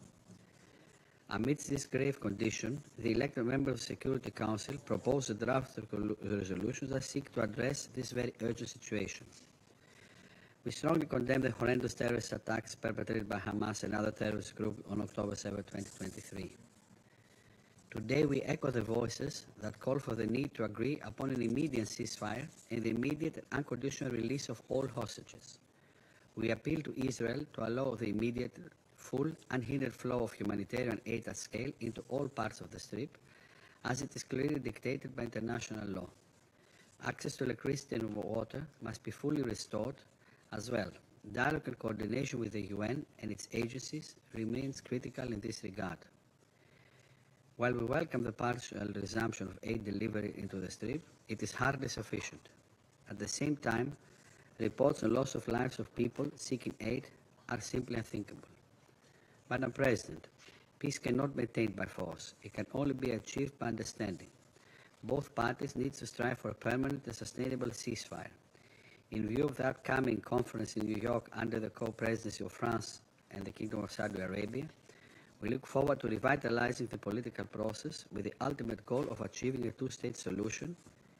Amidst this grave condition, the elected members of the Security Council proposed a draft resolution that seek to address this very urgent situation. We strongly condemn the horrendous terrorist attacks perpetrated by Hamas and other terrorist groups on October 7, 2023. Today, we echo the voices that call for the need to agree upon an immediate ceasefire and the immediate and unconditional release of all hostages. We appeal to Israel to allow the immediate, full, unhindered flow of humanitarian aid at scale into all parts of the Strip, as it is clearly dictated by international law. Access to electricity and water must be fully restored as well. Dialogue and coordination with the UN and its agencies remains critical in this regard. While we welcome the partial resumption of aid delivery into the Strip, it is hardly sufficient. At the same time, reports on loss of lives of people seeking aid are simply unthinkable. Madam President, peace cannot be attained by force. It can only be achieved by understanding. Both parties need to strive for a permanent and sustainable ceasefire. In view of the upcoming conference in New York under the co-presidency of France and the Kingdom of Saudi Arabia, we look forward to revitalizing the political process with the ultimate goal of achieving a two-state solution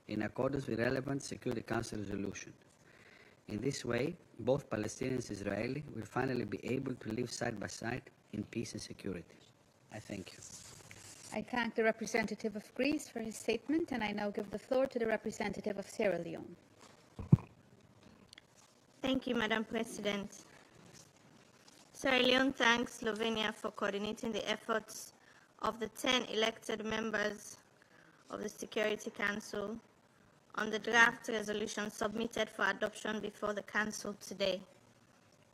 in accordance with relevant Security Council resolution. In this way, both Palestinians and Israelis will finally be able to live side by side in peace and security. I thank you. I thank the representative of Greece for his statement, and I now give the floor to the representative of Sierra Leone. Thank you, Madam President. Sierra Leone thanks Slovenia for coordinating the efforts of the 10 elected members of the Security Council on the draft resolution submitted for adoption before the Council today.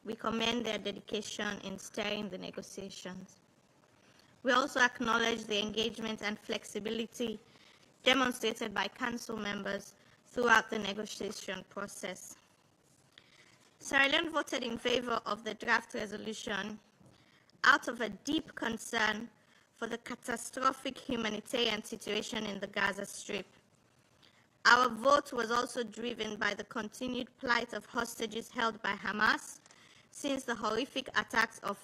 We commend their dedication in steering the negotiations. We also acknowledge the engagement and flexibility demonstrated by Council members throughout the negotiation process. Sierra Leone voted in favor of the draft resolution out of a deep concern for the catastrophic humanitarian situation in the Gaza Strip. Our vote was also driven by the continued plight of hostages held by Hamas since the horrific attacks of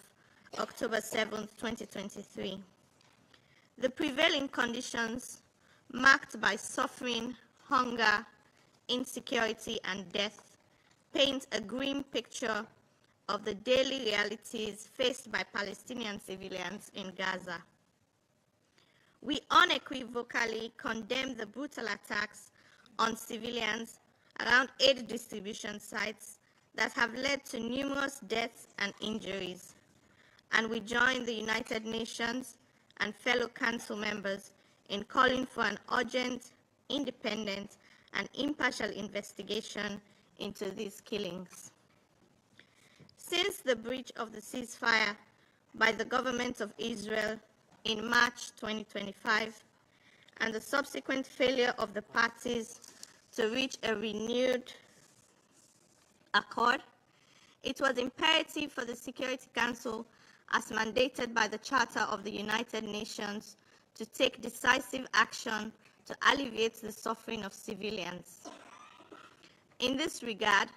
October 7, 2023. The prevailing conditions, marked by suffering, hunger, insecurity, and death, paint a grim picture of the daily realities faced by Palestinian civilians in Gaza. We unequivocally condemn the brutal attacks on civilians around aid distribution sites that have led to numerous deaths and injuries. And we join the United Nations and fellow Council members in calling for an urgent, independent, and impartial investigation into these killings. Since the breach of the ceasefire by the government of Israel in March 2025 and the subsequent failure of the parties to reach a renewed accord, it was imperative for the Security Council, as mandated by the Charter of the United Nations, to take decisive action to alleviate the suffering of civilians. In this regard,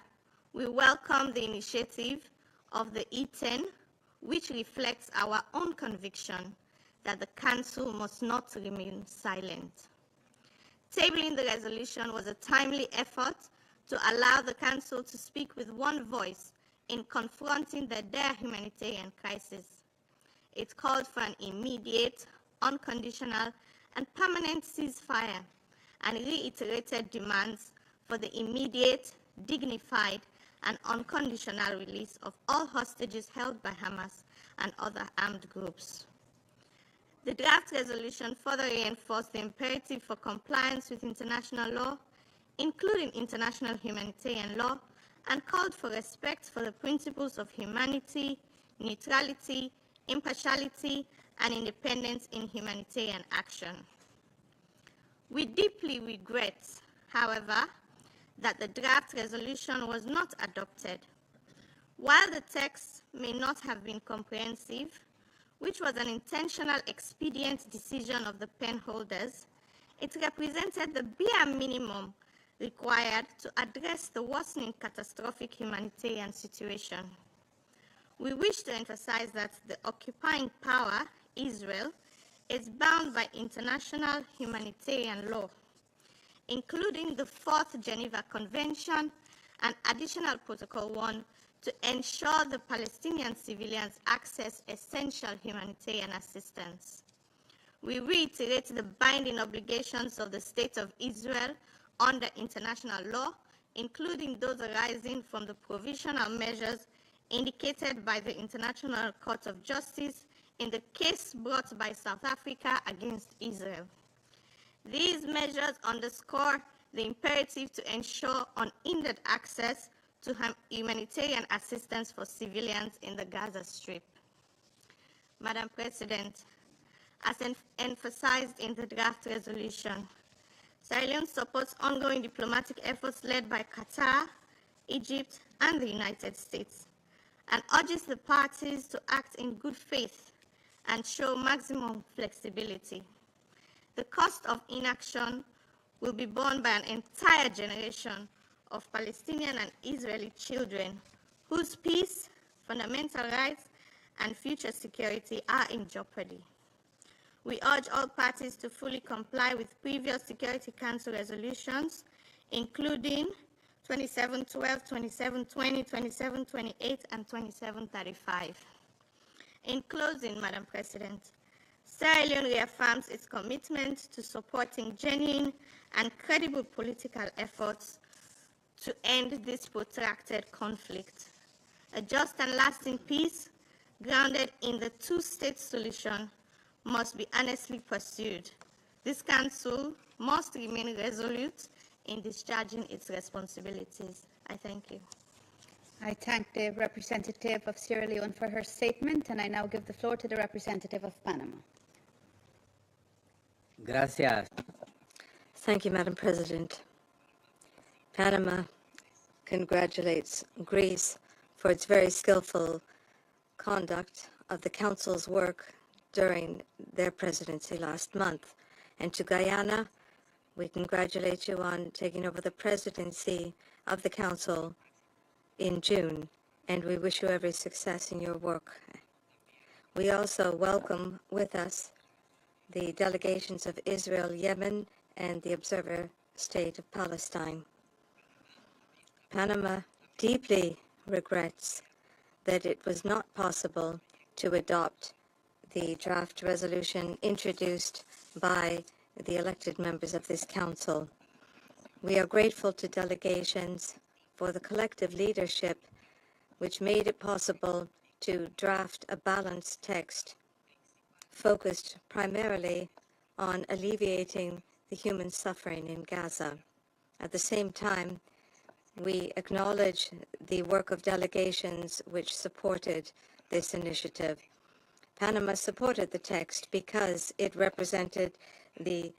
we welcome the initiative of the E10, which reflects our own conviction that the Council must not remain silent. Tabling the resolution was a timely effort to allow the Council to speak with one voice in confronting the dire humanitarian crisis. It called for an immediate, unconditional, and permanent ceasefire and reiterated demands for the immediate, dignified, and unconditional release of all hostages held by Hamas and other armed groups. The draft resolution further reinforced the imperative for compliance with international law, including international humanitarian law, and called for respect for the principles of humanity, neutrality, impartiality, and independence in humanitarian action. We deeply regret, however, that the draft resolution was not adopted. While the text may not have been comprehensive, which was an intentional expedient decision of the pen holders, it represented the bare minimum required to address the worsening catastrophic humanitarian situation. We wish to emphasize that the occupying power, Israel, is bound by international humanitarian law, including the 4th Geneva Convention and Additional Protocol 1, to ensure the Palestinian civilians access essential humanitarian assistance. We reiterate the binding obligations of the State of Israel under international law, including those arising from the provisional measures indicated by the International Court of Justice in the case brought by South Africa against Israel. These measures underscore the imperative to ensure unhindered access to humanitarian assistance for civilians in the Gaza Strip. Madam President, as emphasized in the draft resolution, Sierra Leone supports ongoing diplomatic efforts led by Qatar, Egypt, and the United States, and urges the parties to act in good faith and show maximum flexibility. The cost of inaction will be borne by an entire generation of Palestinian and Israeli children whose peace, fundamental rights, and future security are in jeopardy. We urge all parties to fully comply with previous Security Council resolutions, including 2712, 2720, 2728, and 2735. In closing, Madam President, Sierra Leone reaffirms its commitment to supporting genuine and credible political efforts to end this protracted conflict. A just and lasting peace, grounded in the two-state solution, must be earnestly pursued. This Council must remain resolute in discharging its responsibilities. I thank you. I thank the representative of Sierra Leone for her statement, and I now give the floor to the representative of Panama. Gracias. Thank you, Madam President. Panama congratulates Greece for its very skillful conduct of the Council's work during their presidency last month. And to Guyana, we congratulate you on taking over the presidency of the Council in June, and we wish you every success in your work. We also welcome with us the delegations of Israel, Yemen, and the observer state of Palestine. Panama deeply regrets that it was not possible to adopt the draft resolution introduced by the elected members of this council. We are grateful to delegations for the collective leadership which made it possible to draft a balanced text focused primarily on alleviating the human suffering in Gaza. At the same time, we acknowledge the work of delegations which supported this initiative. Panama supported the text because it represented the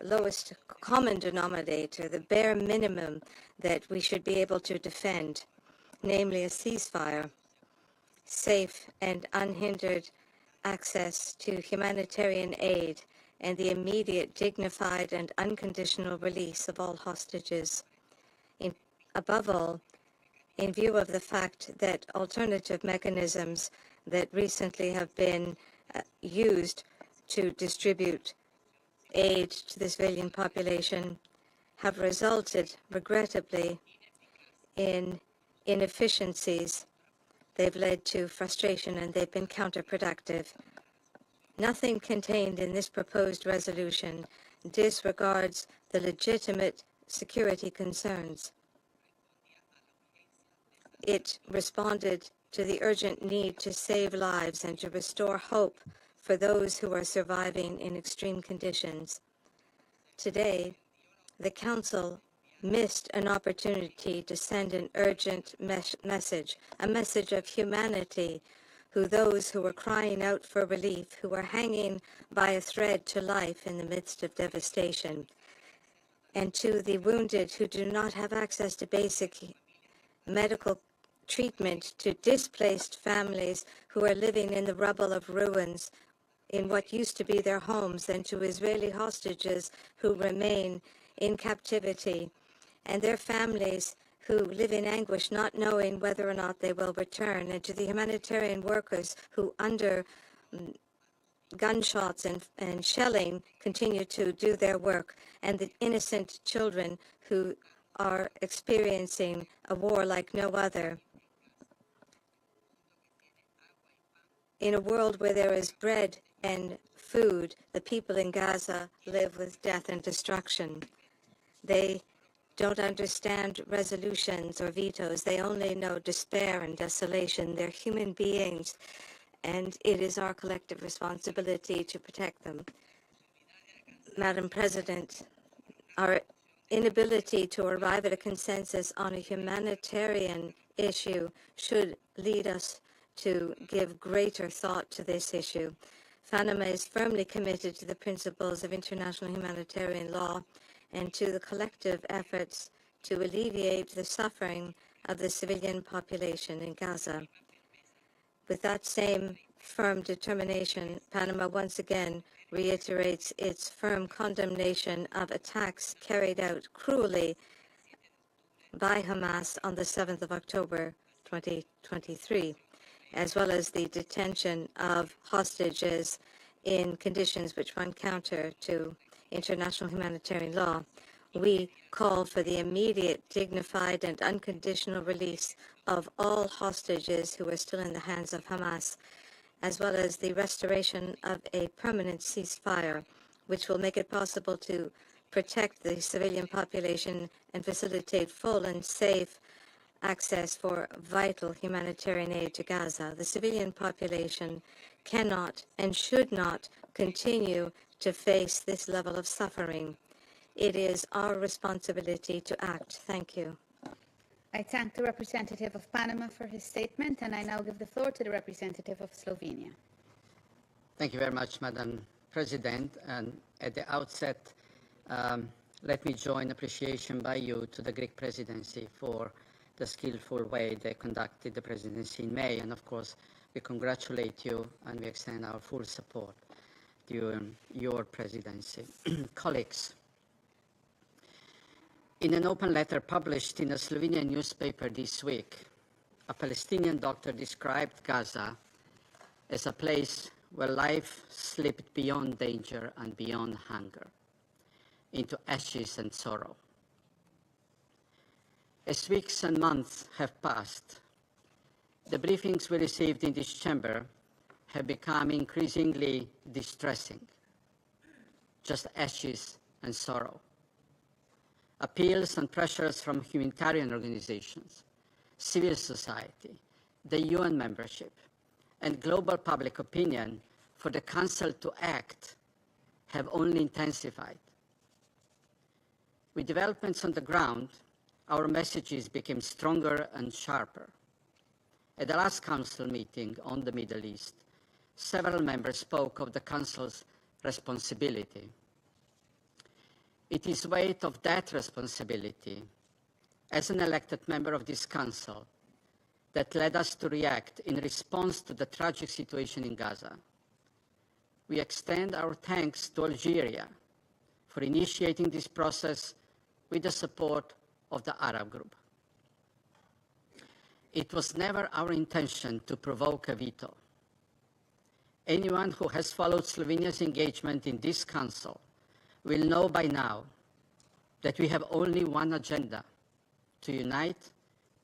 lowest common denominator, the bare minimum that we should be able to defend, namely a ceasefire, safe and unhindered access to humanitarian aid, and the immediate, dignified, and unconditional release of all hostages. Above all, in view of the fact that alternative mechanisms that recently have been used to distribute aid to the civilian population have resulted, regrettably, in inefficiencies. They've led to frustration and they've been counterproductive. Nothing contained in this proposed resolution disregards the legitimate security concerns. It responded to the urgent need to save lives and to restore hope for those who are surviving in extreme conditions. Today, the Council missed an opportunity to send an urgent message, a message of humanity, to those who are crying out for relief, who are hanging by a thread to life in the midst of devastation, and to the wounded who do not have access to basic medical treatment, to displaced families who are living in the rubble of ruins in what used to be their homes, and to Israeli hostages who remain in captivity, and their families who live in anguish not knowing whether or not they will return, and to the humanitarian workers who under gunshots and shelling continue to do their work, and the innocent children who are experiencing a war like no other. In a world where there is bread and food, the people in Gaza live with death and destruction. They don't understand resolutions or vetoes. They only know despair and desolation. They're human beings, and it is our collective responsibility to protect them. Madam President, our inability to arrive at a consensus on a humanitarian issue should lead us to give greater thought to this issue. Panama is firmly committed to the principles of international humanitarian law and to the collective efforts to alleviate the suffering of the civilian population in Gaza. With that same firm determination, Panama once again reiterates its firm condemnation of attacks carried out cruelly by Hamas on the 7th of October 2023, as well as the detention of hostages in conditions which run counter to international humanitarian law. We call for the immediate, dignified, and unconditional release of all hostages who are still in the hands of Hamas, as well as the restoration of a permanent ceasefire, which will make it possible to protect the civilian population and facilitate full and safe access for vital humanitarian aid to Gaza. The civilian population cannot and should not continue to face this level of suffering. It is our responsibility to act. Thank you. I thank the representative of Panama for his statement, and I now give the floor to the representative of Slovenia. Thank you very much, Madam President. And at the outset, let me join appreciation by you to the Greek presidency for the skillful way they conducted the presidency in May. And of course, we congratulate you and we extend our full support during your presidency. Colleagues, in an open letter published in a Slovenian newspaper this week, a Palestinian doctor described Gaza as a place where life slipped beyond danger and beyond hunger, into ashes and sorrow. As weeks and months have passed, the briefings we received in this chamber have become increasingly distressing. Just ashes and sorrow. Appeals and pressures from humanitarian organizations, civil society, the UN membership, and global public opinion for the Council to act have only intensified. With developments on the ground, our messages became stronger and sharper. At the last Council meeting on the Middle East, several members spoke of the Council's responsibility. It is weight of that responsibility, as an elected member of this Council, that led us to react in response to the tragic situation in Gaza. We extend our thanks to Algeria for initiating this process with the support of the Arab group. It was never our intention to provoke a veto. Anyone who has followed Slovenia's engagement in this Council will know by now that we have only one agenda: to unite,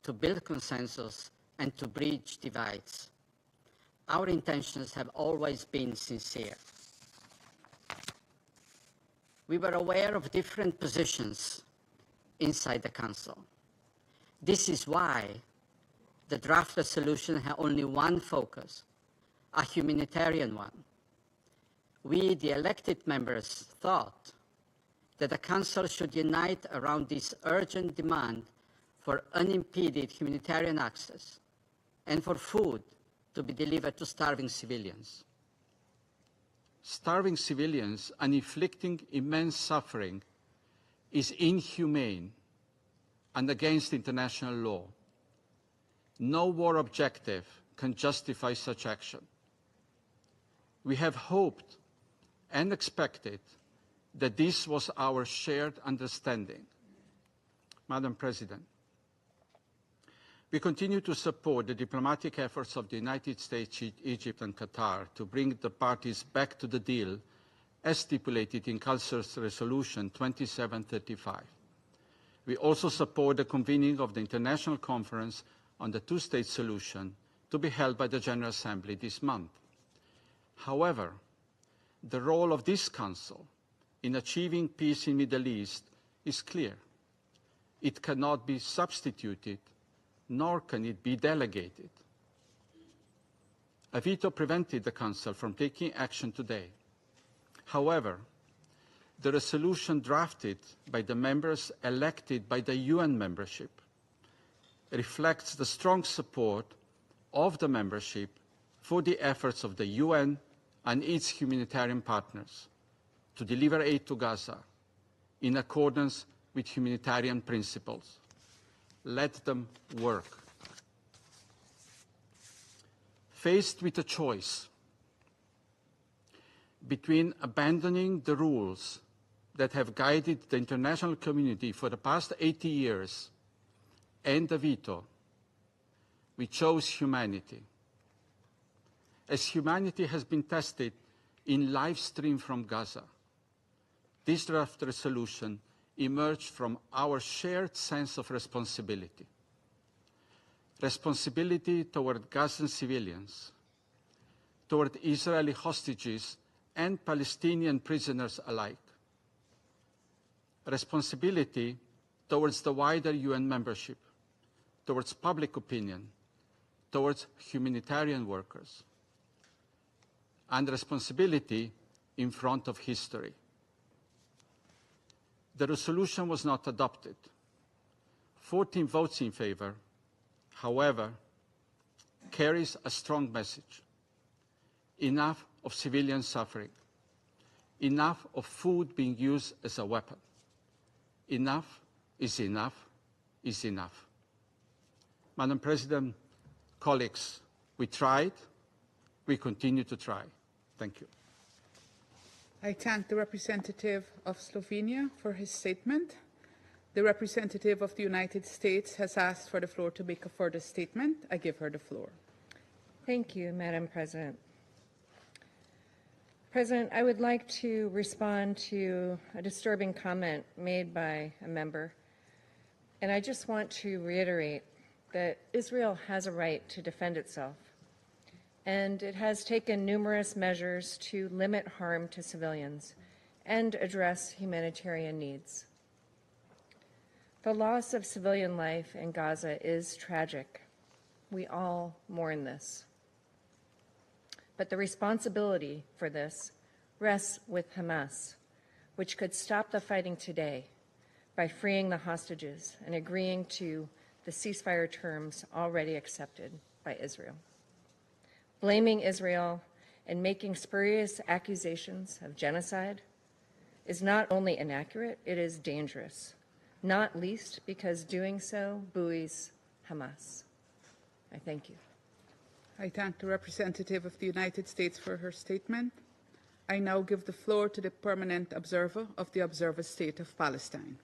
to build consensus, and to bridge divides. Our intentions have always been sincere. We were aware of different positions inside the Council. This is why the draft resolution had only one focus, a humanitarian one. We, the elected members, thought that the Council should unite around this urgent demand for unimpeded humanitarian access and for food to be delivered to starving civilians. Starving civilians and inflicting immense suffering is inhumane and against international law. No war objective can justify such action. We have hoped and expected that this was our shared understanding. Madam President, we continue to support the diplomatic efforts of the United States, Egypt, and Qatar to bring the parties back to the deal as stipulated in Council's Resolution 2735. We also support the convening of the International Conference on the Two-State Solution to be held by the General Assembly this month. However, the role of this Council in achieving peace in the Middle East is clear. It cannot be substituted, nor can it be delegated. A veto prevented the Council from taking action today. However, the resolution drafted by the members elected by the UN membership reflects the strong support of the membership for the efforts of the UN and its humanitarian partners to deliver aid to Gaza in accordance with humanitarian principles. Let them work. Faced with a choice between abandoning the rules that have guided the international community for the past 80 years and the veto, we chose humanity. As humanity has been tested in live stream from Gaza. This draft resolution emerged from our shared sense of responsibility. Responsibility toward Gazan civilians, toward Israeli hostages and Palestinian prisoners alike. Responsibility towards the wider UN membership, towards public opinion, towards humanitarian workers, and responsibility in front of history. The resolution was not adopted. 14 votes in favor, however, carries a strong message. Enough of civilian suffering. Enough of food being used as a weapon. Enough is enough is enough. Madam President, colleagues, we tried, we continue to try. Thank you. I thank the representative of Slovenia for his statement. The representative of the United States has asked for the floor to make a further statement. I give her the floor. Thank you, Madam President. President, I would like to respond to a disturbing comment made by a member. And I just want to reiterate that Israel has a right to defend itself. And it has taken numerous measures to limit harm to civilians and address humanitarian needs. The loss of civilian life in Gaza is tragic. We all mourn this. But the responsibility for this rests with Hamas, which could stop the fighting today by freeing the hostages and agreeing to the ceasefire terms already accepted by Israel. Blaming Israel and making spurious accusations of genocide is not only inaccurate, it is dangerous, not least because doing so buoys Hamas. I thank you. I thank the representative of the United States for her statement. I now give the floor to the permanent observer of the Observer State of Palestine.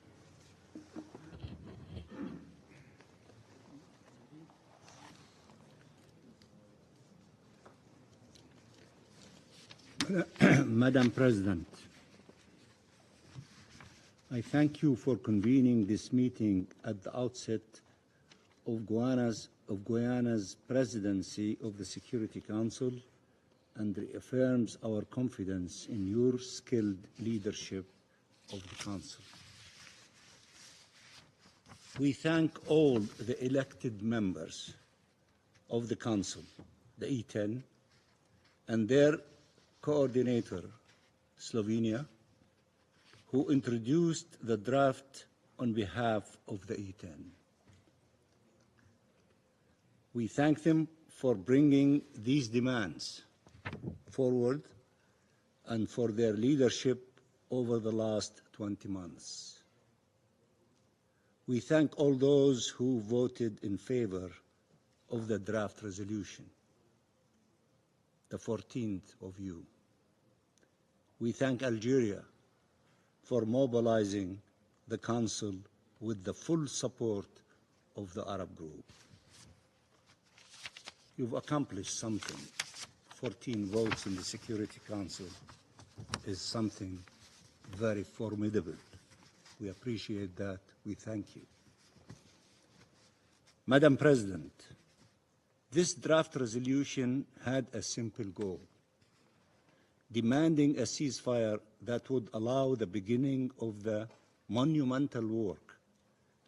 Madam President, I thank you for convening this meeting at the outset of Guyana's presidency of the Security Council and reaffirms our confidence in your skilled leadership of the Council. We thank all the elected members of the Council, the E10, and their coordinator, Slovenia, who introduced the draft on behalf of the E10. We thank them for bringing these demands forward and for their leadership over the last 20 months. We thank all those who voted in favor of the draft resolution, the 14th of you. We thank Algeria for mobilizing the Council with the full support of the Arab group. You've accomplished something. 14 votes in the Security Council is something very formidable. We appreciate that. We thank you. Madam President, this draft resolution had a simple goal: demanding a ceasefire that would allow the beginning of the monumental work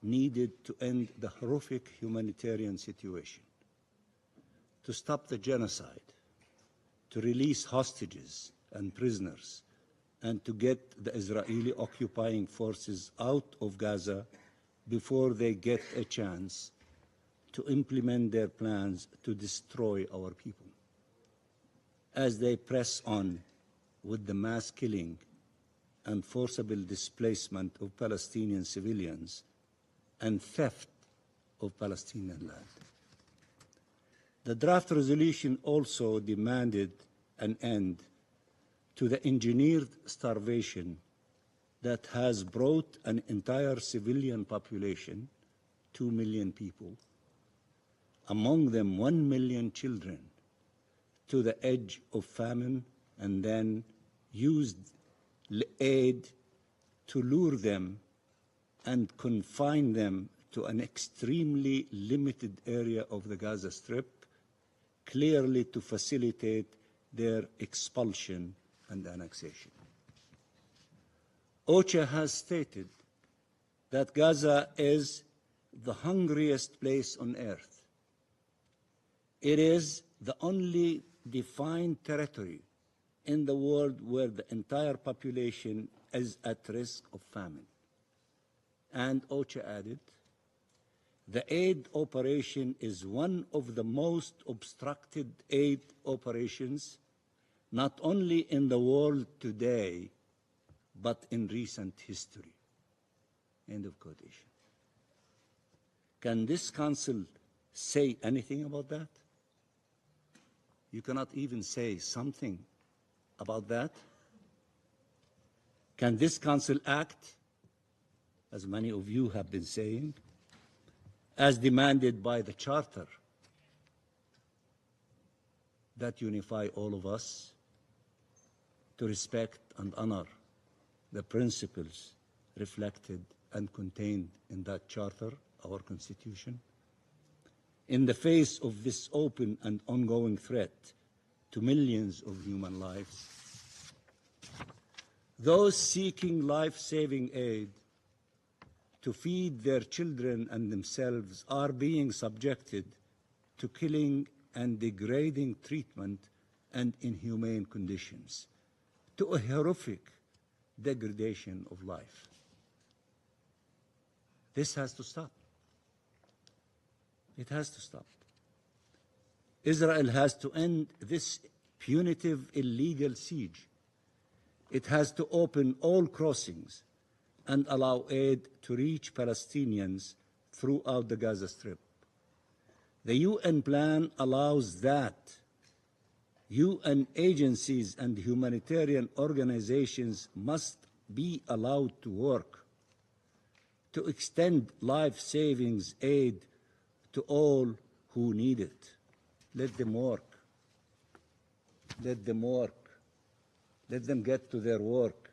needed to end the horrific humanitarian situation, to stop the genocide, to release hostages and prisoners, and to get the Israeli occupying forces out of Gaza before they get a chance to implement their plans to destroy our people. As they press on with the mass killing and forcible displacement of Palestinian civilians and theft of Palestinian land. The draft resolution also demanded an end to the engineered starvation that has brought an entire civilian population, 2 million people, among them 1 million children, to the edge of famine and then used aid to lure them and confine them to an extremely limited area of the Gaza Strip, clearly to facilitate their expulsion and annexation. OCHA has stated that Gaza is the hungriest place on earth. It is the only defined territory in the world where the entire population is at risk of famine. And OCHA added, the aid operation is one of the most obstructed aid operations, not only in the world today, but in recent history. End of quotation. Can this council say anything about that? You cannot even say something about that. Can this council act, as many of you have been saying, as demanded by the charter that unify all of us to respect and honor the principles reflected and contained in that charter, our Constitution, in the face of this open and ongoing threat to millions of human lives? Those seeking life-saving aid to feed their children and themselves are being subjected to killing and degrading treatment and inhumane conditions, to a horrific degradation of life. This has to stop. It has to stop. Israel has to end this punitive, illegal siege. It has to open all crossings and allow aid to reach Palestinians throughout the Gaza Strip. The UN plan allows that. UN agencies and humanitarian organizations must be allowed to work, to extend life-saving aid to all who need it. Let them work. Let them work. Let them get to their work,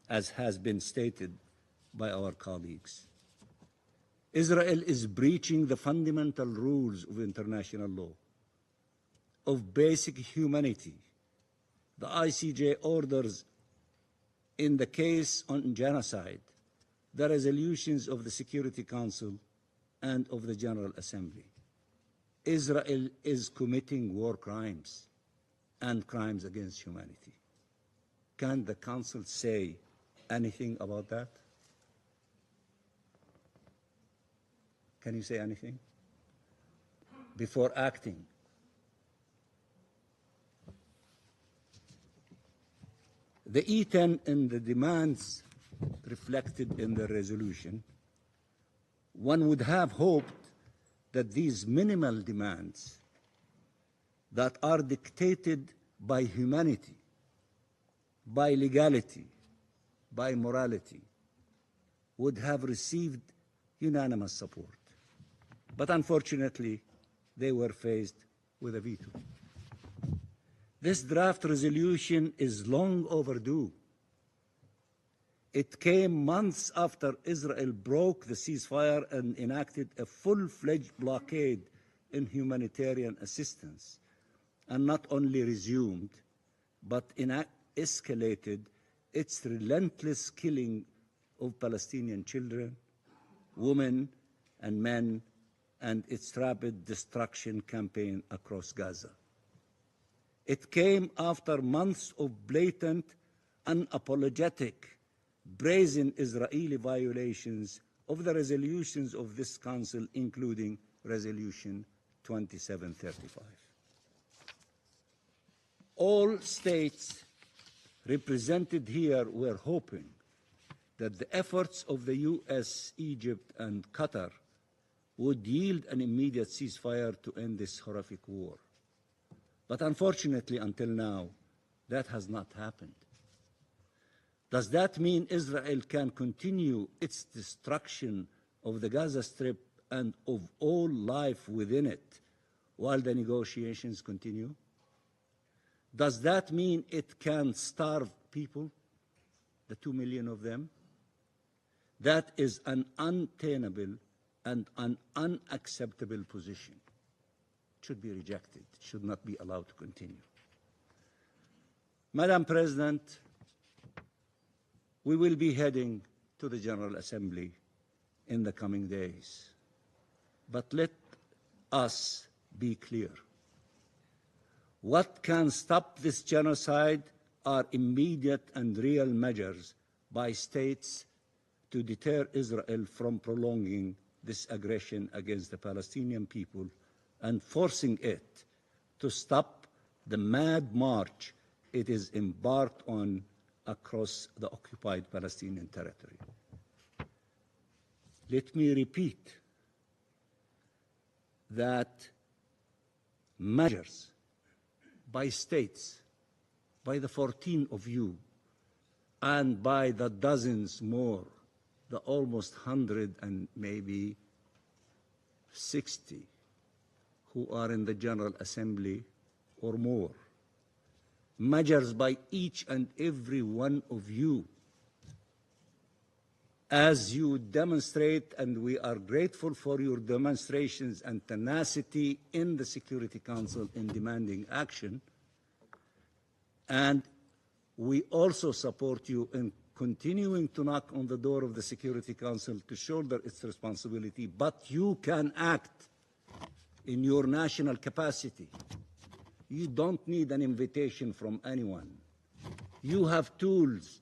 as has been stated by our colleagues. Israel is breaching the fundamental rules of international law, of basic humanity. The ICJ orders in the case on genocide, the resolutions of the Security Council and of the General Assembly. Israel is committing war crimes and crimes against humanity. Can the Council say anything about that? Can you say anything before acting? The E10 and the demands reflected in the resolution, one would have hoped that these minimal demands that are dictated by humanity, by legality, by morality, would have received unanimous support. But unfortunately, they were faced with a veto. This draft resolution is long overdue. It came months after Israel broke the ceasefire and enacted a full-fledged blockade in humanitarian assistance, and not only resumed, but escalated its relentless killing of Palestinian children, women, and men, and its rapid destruction campaign across Gaza. It came after months of blatant, unapologetic, brazen Israeli violations of the resolutions of this Council, including Resolution 2735. All states represented here were hoping that the efforts of the US, Egypt, and Qatar would yield an immediate ceasefire to end this horrific war. But unfortunately, until now, that has not happened. Does that mean Israel can continue its destruction of the Gaza Strip and of all life within it while the negotiations continue? Does that mean it can starve people, the 2 million of them? That is an untenable and an unacceptable position. It should be rejected. It should not be allowed to continue. Madam President, we will be heading to the General Assembly in the coming days. But let us be clear. What can stop this genocide are immediate and real measures by states to deter Israel from prolonging this aggression against the Palestinian people and forcing it to stop the mad march it is embarked on across the occupied Palestinian territory. Let me repeat that measures by states, by the 14 of you, and by the dozens more, the almost 100 and maybe 60 who are in the General Assembly or more, measures by each and every one of you, as you demonstrate, and we are grateful for your demonstrations and tenacity in the Security Council in demanding action, and we also support you in continuing to knock on the door of the Security Council to shoulder its responsibility, but you can act in your national capacity. You don't need an invitation from anyone. You have tools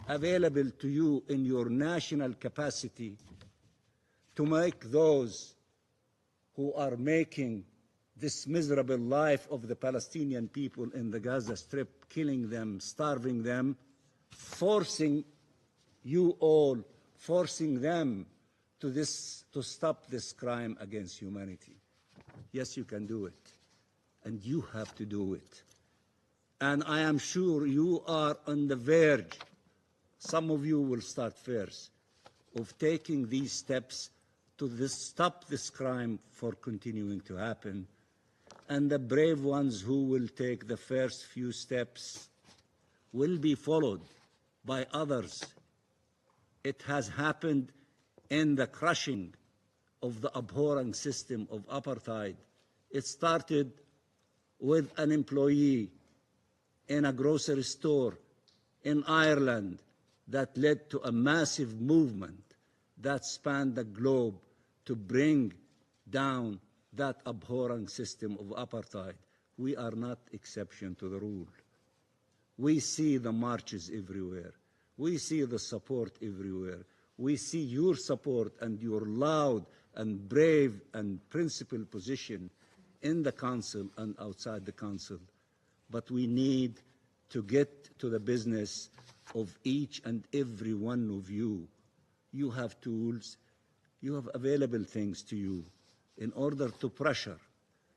available to you in your national capacity to make those who are making this miserable life of the Palestinian people in the Gaza Strip, killing them, starving them, forcing you all, forcing them to stop this crime against humanity. Yes, you can do it, and you have to do it. And I am sure you are on the verge, some of you will start first, of taking these steps to stop this crime from continuing to happen. And the brave ones who will take the first few steps will be followed by others. It has happened in the crushing of the abhorrent system of apartheid. It started with an employee in a grocery store in Ireland that led to a massive movement that spanned the globe to bring down that abhorrent system of apartheid. We are not exception to the rule. We see the marches everywhere. We see the support everywhere. We see your support and your loud and brave and principled position in the Council and outside the Council. But we need to get to the business of each and every one of you. You have tools, you have available things to you in order to pressure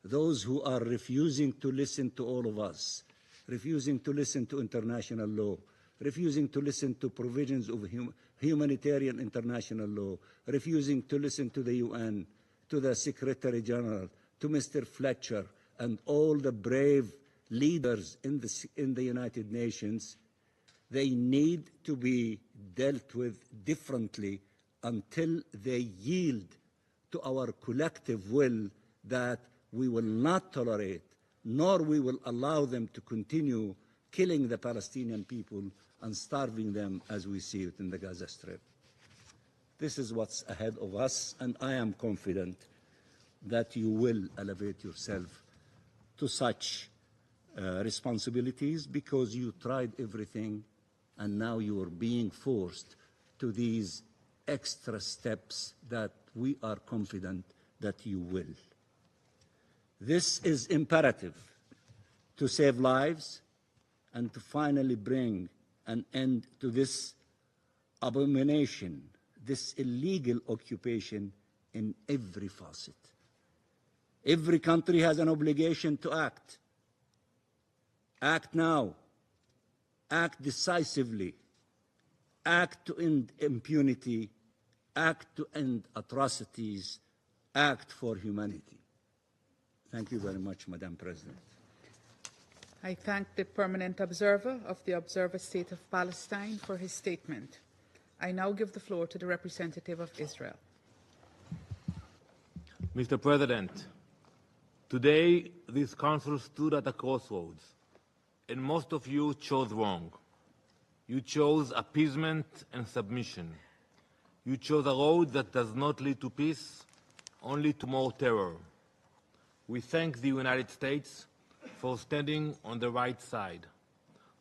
those who are refusing to listen to all of us, refusing to listen to international law, refusing to listen to provisions of humanitarian international law, refusing to listen to the UN, to the Secretary General, to Mr. Fletcher, and all the brave leaders in the United Nations. They need to be dealt with differently until they yield to our collective will that we will not tolerate, nor we will allow them to continue killing the Palestinian people and starving them as we see it in the Gaza Strip. This is what's ahead of us, and I am confident that you will elevate yourself to such responsibilities because you tried everything and now you are being forced to these extra steps that we are confident that you will. This is imperative to save lives and to finally bring an end to this abomination, this illegal occupation in every facet. Every country has an obligation to act. Act now. Act decisively. Act to end impunity. Act to end atrocities. Act for humanity. Thank you very much, Madam President. I thank the permanent observer of the Observer State of Palestine for his statement. I now give the floor to the representative of Israel. Mr. President, today this Council stood at a crossroads, and most of you chose wrong. You chose appeasement and submission. You chose a road that does not lead to peace, only to more terror. We thank the United States for standing on the right side,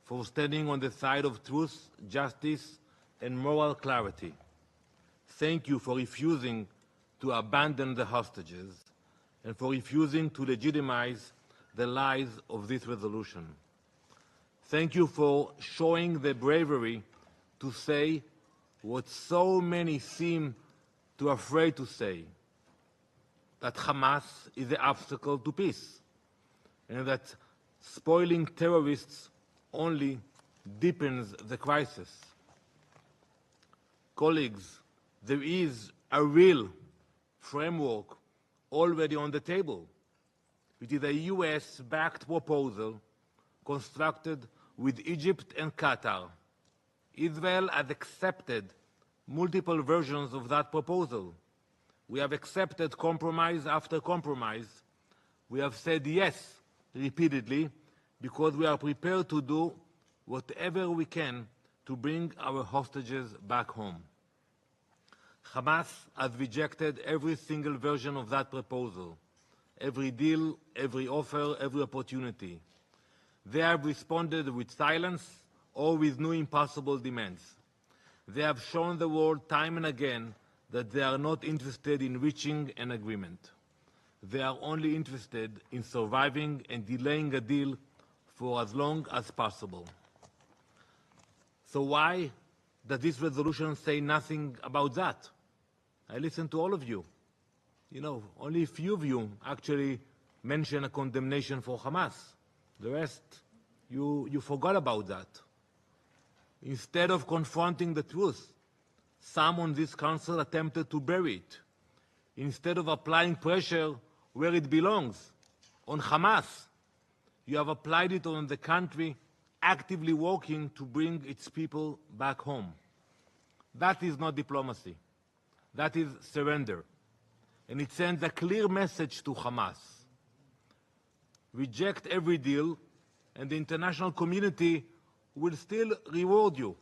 for standing on the side of truth, justice, and moral clarity. Thank you for refusing to abandon the hostages and for refusing to legitimize the lies of this resolution. Thank you for showing the bravery to say what so many seem too afraid to say, that Hamas is the obstacle to peace, and that spoiling terrorists only deepens the crisis. Colleagues, there is a real framework already on the table. It is a US-backed proposal constructed with Egypt and Qatar. Israel has accepted multiple versions of that proposal. We have accepted compromise after compromise. We have said yes repeatedly because we are prepared to do whatever we can to bring our hostages back home. Hamas has rejected every single version of that proposal, every deal, every offer, every opportunity. They have responded with silence or with new impossible demands. They have shown the world time and again that they are not interested in reaching an agreement. They are only interested in surviving and delaying a deal for as long as possible. So why does this resolution say nothing about that? I listened to all of you. You know, only a few of you actually mention a condemnation for Hamas. The rest, you forgot about that. Instead of confronting the truth, some on this council attempted to bury it. Instead of applying pressure where it belongs, on Hamas, you have applied it on the country actively working to bring its people back home. That is not diplomacy. That is surrender. And it sends a clear message to Hamas. Reject every deal, and the international community will still reward you.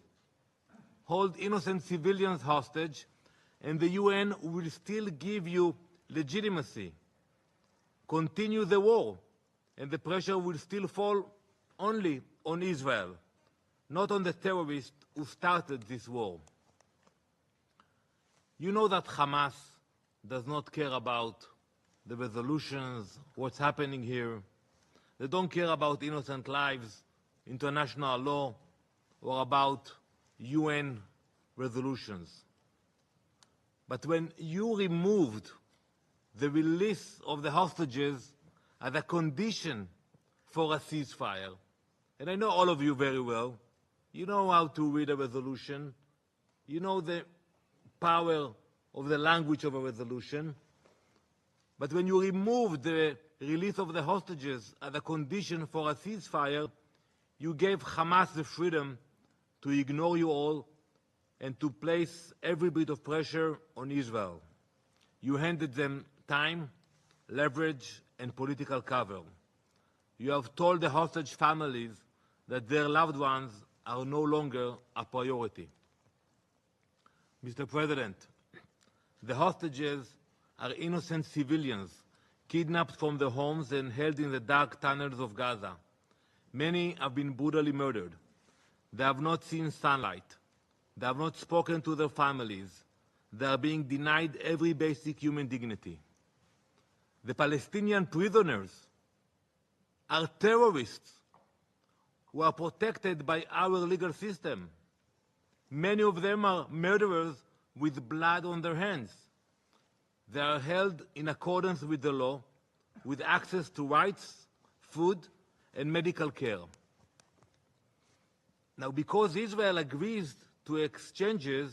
Hold innocent civilians hostage, and the UN will still give you legitimacy. Continue the war, and the pressure will still fall only on Israel, not on the terrorists who started this war. You know that Hamas does not care about the resolutions, what's happening here. They don't care about innocent lives, international law, or about UN resolutions. But when you removed the release of the hostages as a condition for a ceasefire, and I know all of you very well, you know how to read a resolution, you know the power of the language of a resolution, but when you removed the release of the hostages as a condition for a ceasefire, you gave Hamas the freedom to ignore you all and to place every bit of pressure on Israel. You handed them time, leverage, and political cover. You have told the hostage families that their loved ones are no longer a priority. Mr. President, the hostages are innocent civilians kidnapped from their homes and held in the dark tunnels of Gaza. Many have been brutally murdered. They have not seen sunlight. They have not spoken to their families. They are being denied every basic human dignity. The Palestinian prisoners are terrorists who are protected by our legal system. Many of them are murderers with blood on their hands. They are held in accordance with the law, with access to rights, food, and medical care. Now, because Israel agrees to exchanges,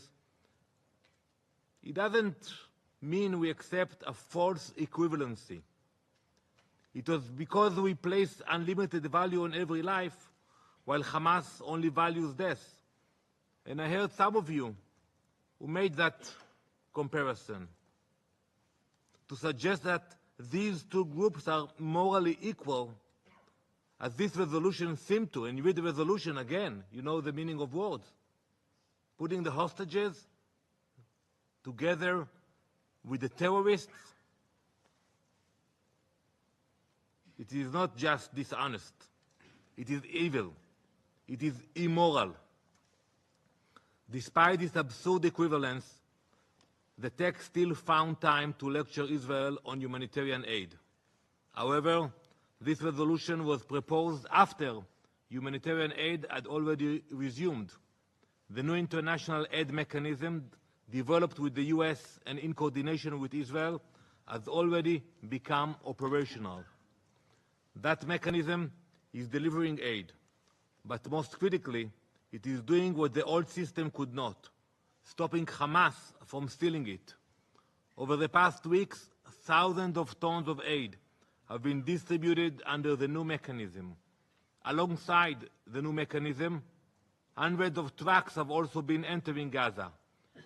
it doesn't mean we accept a false equivalency. It was because we place unlimited value on every life, while Hamas only values death. And I heard some of you who made that comparison to suggest that these two groups are morally equal, as this resolution seemed to. And you read the resolution again, you know the meaning of words. Putting the hostages together with the terrorists, it is not just dishonest, it is evil, it is immoral. Despite this absurd equivalence, the text still found time to lecture Israel on humanitarian aid. However, this resolution was proposed after humanitarian aid had already resumed. The new international aid mechanism developed with the US and in coordination with Israel has already become operational. That mechanism is delivering aid, but most critically, it is doing what the old system could not, stopping Hamas from stealing it. Over the past weeks, thousands of tons of aid have been distributed under the new mechanism. Alongside the new mechanism, hundreds of trucks have also been entering Gaza,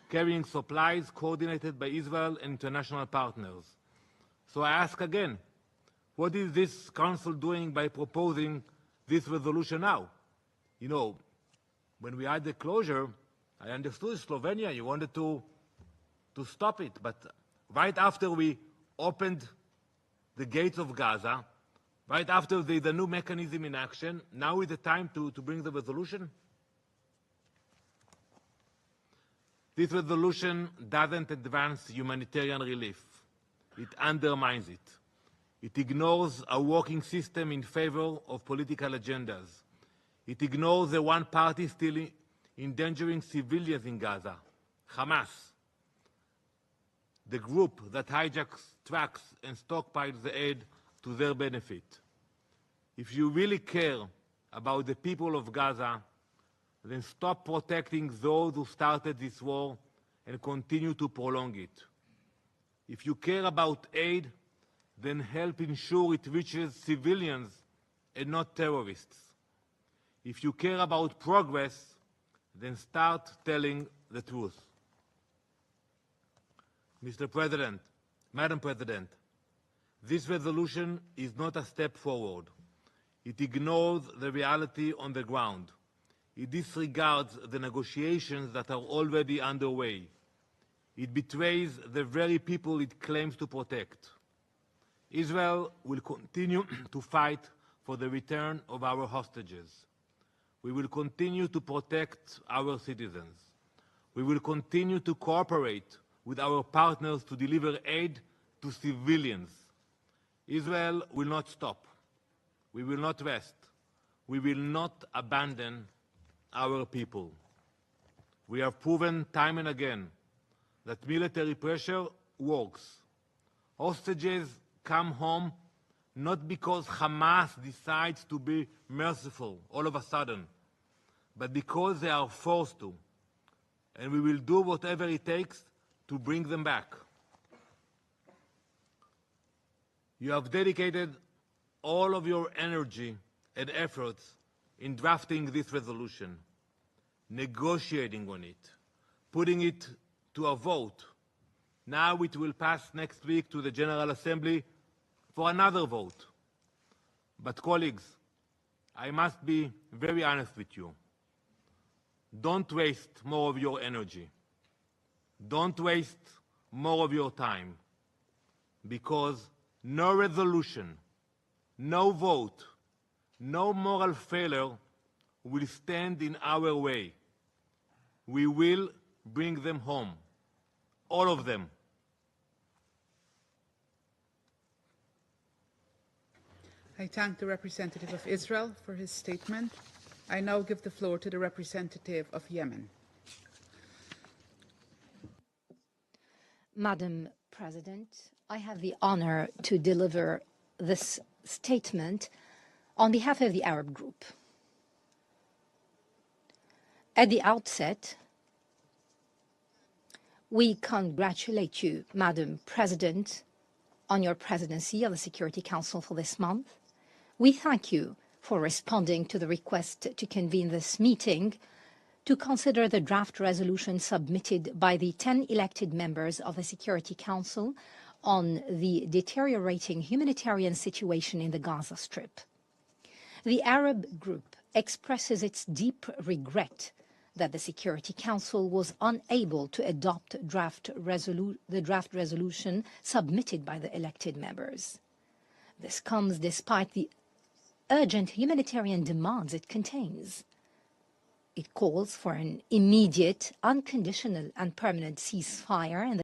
carrying supplies coordinated by Israel and international partners. So I ask again, what is this Council doing by proposing this resolution now? You know, when we had the closure, I understood Slovenia, you wanted to stop it, but right after we opened the gates of Gaza, right after the new mechanism in action, now is the time to bring the resolution? This resolution doesn't advance humanitarian relief. It undermines it. It ignores a working system in favor of political agendas. It ignores the one party still endangering civilians in Gaza, Hamas, the group that hijacks trucks and stockpiles the aid to their benefit. If you really care about the people of Gaza, then stop protecting those who started this war and continue to prolong it. If you care about aid, then help ensure it reaches civilians and not terrorists. If you care about progress, then start telling the truth. Mr. President, Madam President, this resolution is not a step forward. It ignores the reality on the ground. It disregards the negotiations that are already underway. It betrays the very people it claims to protect. Israel will continue to fight for the return of our hostages. We will continue to protect our citizens. We will continue to cooperate with our partners to deliver aid to civilians. Israel will not stop. We will not rest. We will not abandon our people. We have proven time and again that military pressure works. Hostages come home not because Hamas decides to be merciful all of a sudden, but because they are forced to. And we will do whatever it takes to bring them back. You have dedicated all of your energy and efforts in drafting this resolution, negotiating on it, putting it to a vote. Now it will pass next week to the General Assembly for another vote. But colleagues, I must be very honest with you. Don't waste more of your energy. Don't waste more of your time, because no resolution, no vote, no moral failure will stand in our way. We will bring them home, all of them. I thank the representative of Israel for his statement. I now give the floor to the representative of Yemen. Madam President, I have the honor to deliver this statement on behalf of the Arab Group. At the outset, we congratulate you, Madam President, on your presidency of the Security Council for this month. We thank you for responding to the request to convene this meeting to consider the draft resolution submitted by the 10 elected members of the Security Council on the deteriorating humanitarian situation in the Gaza Strip. The Arab group expresses its deep regret that the Security Council was unable to adopt the draft resolution submitted by the elected members. This comes despite the urgent humanitarian demands it contains. It calls for an immediate, unconditional and permanent ceasefire. And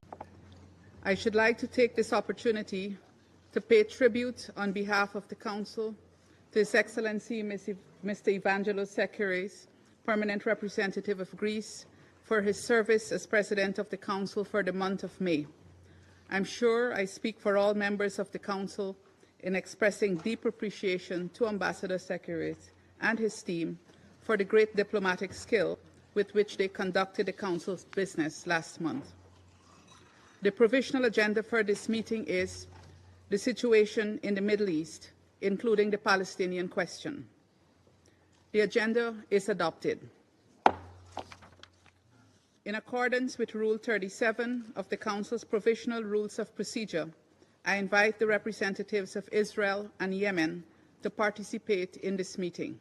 I should like to take this opportunity to pay tribute on behalf of the Council to His Excellency Mr. Evangelos Sekiris, Permanent Representative of Greece, for his service as President of the Council for the month of May. I'm sure I speak for all members of the Council in expressing deep appreciation to Ambassador Sekiris and his team for the great diplomatic skill with which they conducted the Council's business last month. The provisional agenda for this meeting is the situation in the Middle East, including the Palestinian question. The agenda is adopted. In accordance with Rule 37 of the Council's Provisional Rules of Procedure, I invite the representatives of Israel and Yemen to participate in this meeting.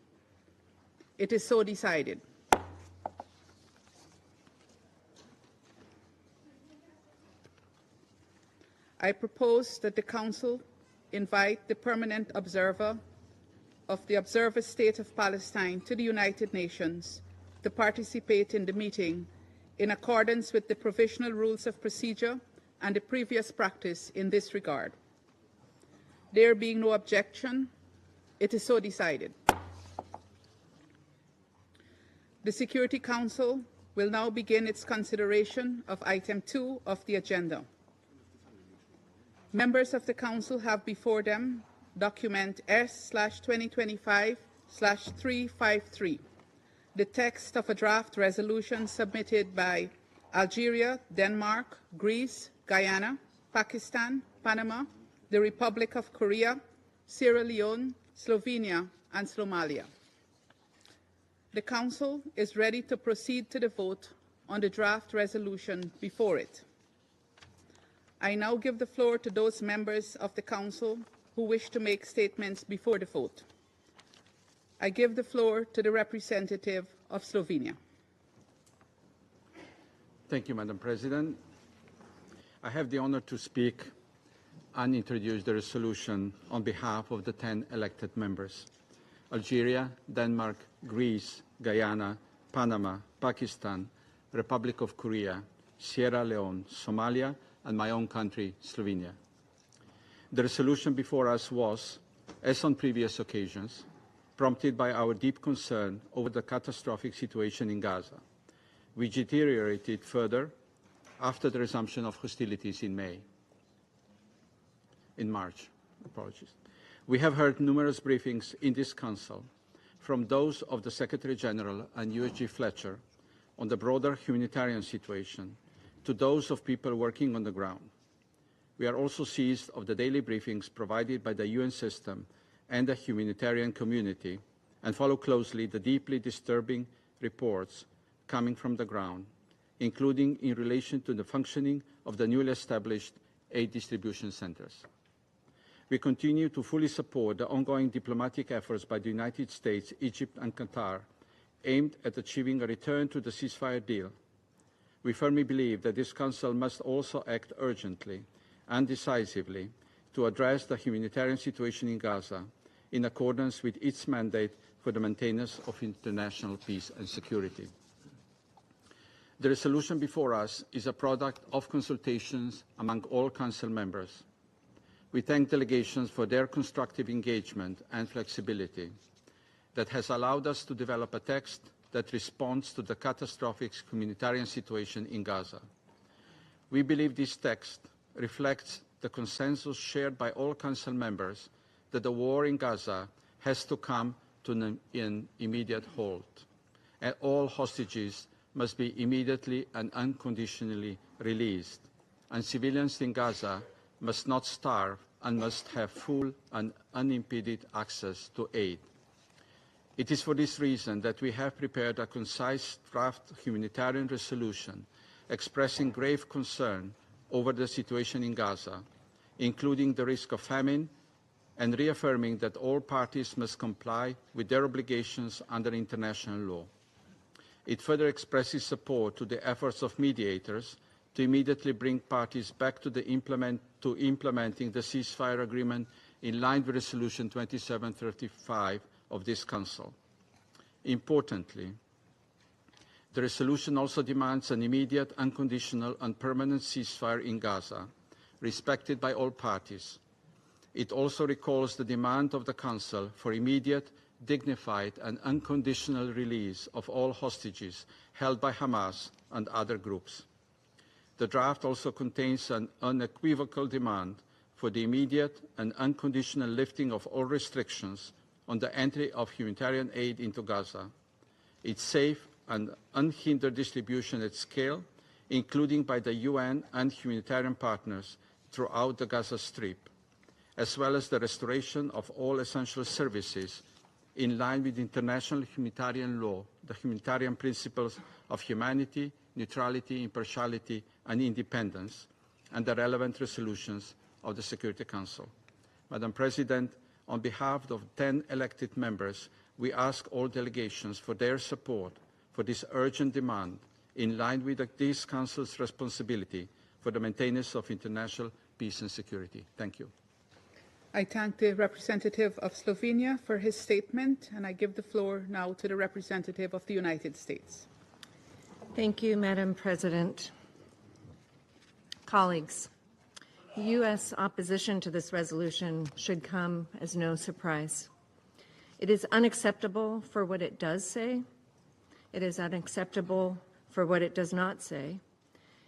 It is so decided. I propose that the Council invite the permanent observer of the Observer State of Palestine to the United Nations to participate in the meeting in accordance with the Provisional Rules of Procedure and the previous practice in this regard. There being no objection, it is so decided. The Security Council will now begin its consideration of item 2 of the agenda. Members of the Council have before them document S/2025/353, the text of a draft resolution submitted by Algeria, Denmark, Greece, Guyana, Pakistan, Panama, the Republic of Korea, Sierra Leone, Slovenia, and Somalia. The Council is ready to proceed to the vote on the draft resolution before it. I now give the floor to those members of the Council who wish to make statements before the vote. I give the floor to the representative of Slovenia. Thank you, Madam President. I have the honor to speak and introduce the resolution on behalf of the 10 elected members: Algeria, Denmark, Greece, Guyana, Panama, Pakistan, Republic of Korea, Sierra Leone, Somalia, and my own country, Slovenia. The resolution before us was, as on previous occasions, prompted by our deep concern over the catastrophic situation in Gaza, which deteriorated further after the resumption of hostilities in March. We have heard numerous briefings in this Council, from those of the Secretary General and USG Fletcher on the broader humanitarian situation, to those of people working on the ground. We are also seized of the daily briefings provided by the UN system and the humanitarian community, and follow closely the deeply disturbing reports coming from the ground, including in relation to the functioning of the newly established aid distribution centers. We continue to fully support the ongoing diplomatic efforts by the United States, Egypt, and Qatar aimed at achieving a return to the ceasefire deal. We firmly believe that this Council must also act urgently and decisively to address the humanitarian situation in Gaza in accordance with its mandate for the maintenance of international peace and security. The resolution before us is a product of consultations among all Council members. We thank delegations for their constructive engagement and flexibility that has allowed us to develop a text that responds to the catastrophic humanitarian situation in Gaza. We believe this text reflects the consensus shared by all Council members that the war in Gaza has to come to an immediate halt, and all hostages must be immediately and unconditionally released, and civilians in Gaza must not starve and must have full and unimpeded access to aid. It is for this reason that we have prepared a concise draft humanitarian resolution expressing grave concern over the situation in Gaza, including the risk of famine, and reaffirming that all parties must comply with their obligations under international law. It further expresses support to the efforts of mediators to immediately bring parties back to implementing the ceasefire agreement in line with Resolution 2735 of this Council. Importantly, the resolution also demands an immediate, unconditional and permanent ceasefire in Gaza, respected by all parties. It also recalls the demand of the Council for immediate, dignified and unconditional release of all hostages held by Hamas and other groups. The draft also contains an unequivocal demand for the immediate and unconditional lifting of all restrictions on the entry of humanitarian aid into Gaza, its safe and unhindered distribution at scale, including by the UN and humanitarian partners throughout the Gaza Strip, as well as the restoration of all essential services in line with international humanitarian law, the humanitarian principles of humanity, neutrality, impartiality, and independence, and the relevant resolutions of the Security Council. Madam President, on behalf of 10 elected members, we ask all delegations for their support for this urgent demand in line with this Council's responsibility for the maintenance of international peace and security. Thank you. I thank the representative of Slovenia for his statement, and I give the floor now to the representative of the United States. Thank you, Madam President. Colleagues, the U.S. opposition to this resolution should come as no surprise. It is unacceptable for what it does say, it is unacceptable for what it does not say,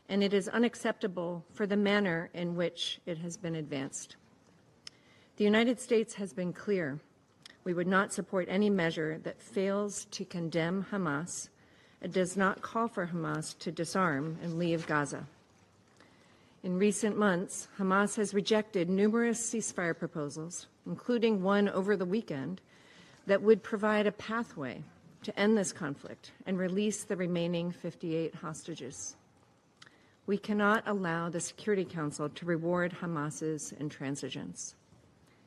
and it is unacceptable for the manner in which it has been advanced. The United States has been clear. We would not support any measure that fails to condemn Hamas and does not call for Hamas to disarm and leave Gaza. In recent months, Hamas has rejected numerous ceasefire proposals, including one over the weekend, that would provide a pathway to end this conflict and release the remaining 58 hostages. We cannot allow the Security Council to reward Hamas's intransigence.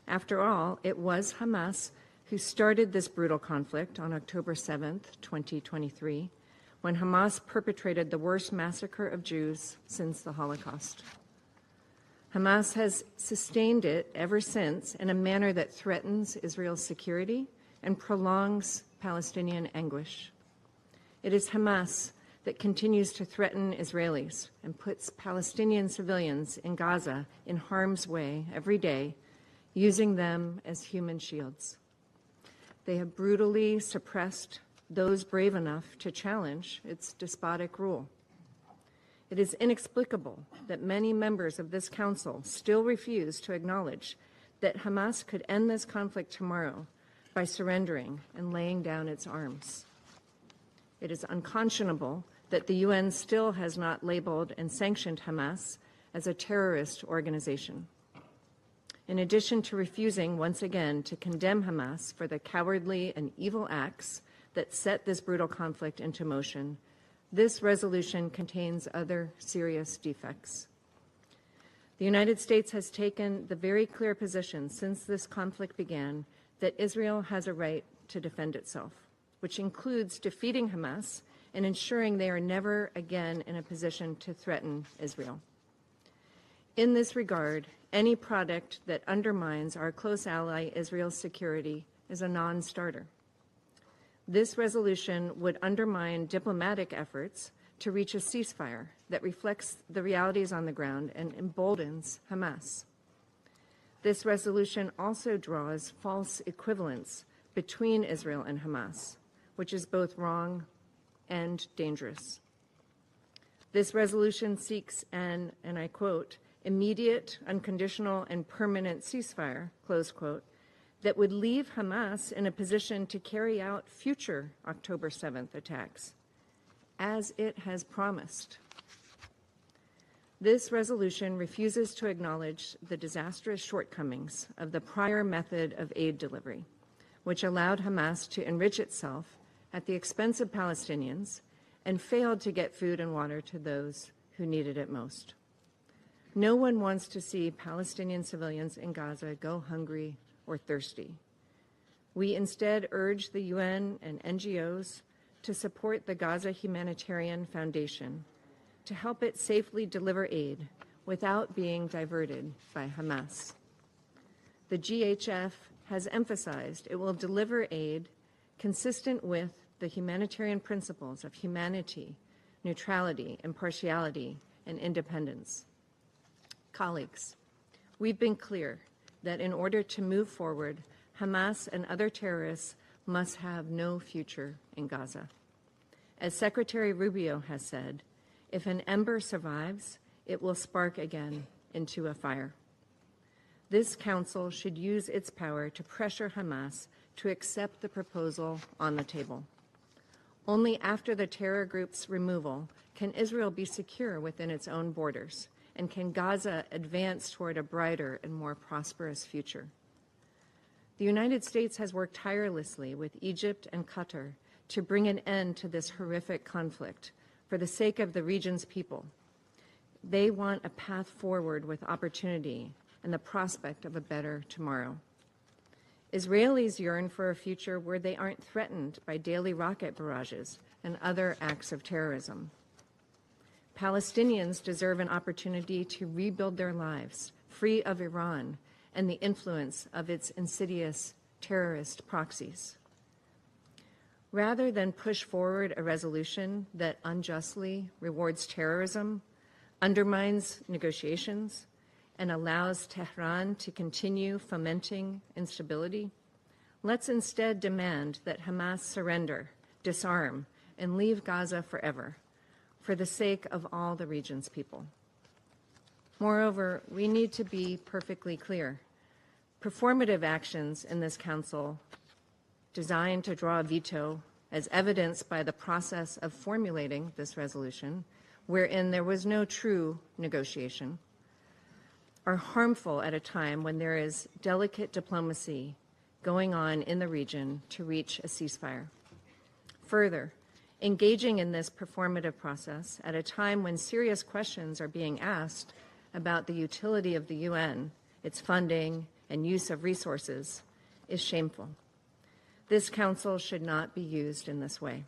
After all, it was Hamas who started this brutal conflict on October 7th, 2023, when Hamas perpetrated the worst massacre of Jews since the Holocaust. Hamas has sustained it ever since in a manner that threatens Israel's security and prolongs Palestinian anguish. It is Hamas that continues to threaten Israelis and puts Palestinian civilians in Gaza in harm's way every day, using them as human shields. They have brutally suppressed those brave enough to challenge its despotic rule. It is inexplicable that many members of this council still refuse to acknowledge that Hamas could end this conflict tomorrow by surrendering and laying down its arms. It is unconscionable that the UN still has not labeled and sanctioned Hamas as a terrorist organization. In addition to refusing once again to condemn Hamas for the cowardly and evil acts that set this brutal conflict into motion, this resolution contains other serious defects. The United States has taken the very clear position since this conflict began that Israel has a right to defend itself, which includes defeating Hamas and ensuring they are never again in a position to threaten Israel. In this regard, any product that undermines our close ally Israel's security is a non-starter. This resolution would undermine diplomatic efforts to reach a ceasefire that reflects the realities on the ground and emboldens Hamas. This resolution also draws false equivalence between Israel and Hamas, which is both wrong and dangerous. This resolution seeks an, and I quote, immediate, unconditional, and permanent ceasefire, close quote, that would leave Hamas in a position to carry out future October 7th attacks, as it has promised. This resolution refuses to acknowledge the disastrous shortcomings of the prior method of aid delivery, which allowed Hamas to enrich itself at the expense of Palestinians and failed to get food and water to those who needed it most. No one wants to see Palestinian civilians in Gaza go hungry or thirsty. We instead urge the UN and NGOs to support the Gaza Humanitarian Foundation to help it safely deliver aid without being diverted by Hamas. The GHF has emphasized it will deliver aid consistent with the humanitarian principles of humanity, neutrality, impartiality, and independence. Colleagues, we've been clear that in order to move forward, Hamas and other terrorists must have no future in Gaza. As Secretary Rubio has said, if an ember survives, it will spark again into a fire. This Council should use its power to pressure Hamas to accept the proposal on the table. Only after the terror group's removal can Israel be secure within its own borders, and can Gaza advance toward a brighter and more prosperous future. The United States has worked tirelessly with Egypt and Qatar to bring an end to this horrific conflict for the sake of the region's people. They want a path forward with opportunity and the prospect of a better tomorrow. Israelis yearn for a future where they aren't threatened by daily rocket barrages and other acts of terrorism. Palestinians deserve an opportunity to rebuild their lives, free of Iran and the influence of its insidious terrorist proxies. Rather than push forward a resolution that unjustly rewards terrorism, undermines negotiations, and allows Tehran to continue fomenting instability, let's instead demand that Hamas surrender, disarm, and leave Gaza forever, for the sake of all the region's people. Moreover, we need to be perfectly clear. Performative actions in this Council designed to draw a veto, as evidenced by the process of formulating this resolution, wherein there was no true negotiation, are harmful at a time when there is delicate diplomacy going on in the region to reach a ceasefire. Further, engaging in this performative process at a time when serious questions are being asked about the utility of the UN, its funding, and use of resources is shameful. This Council should not be used in this way.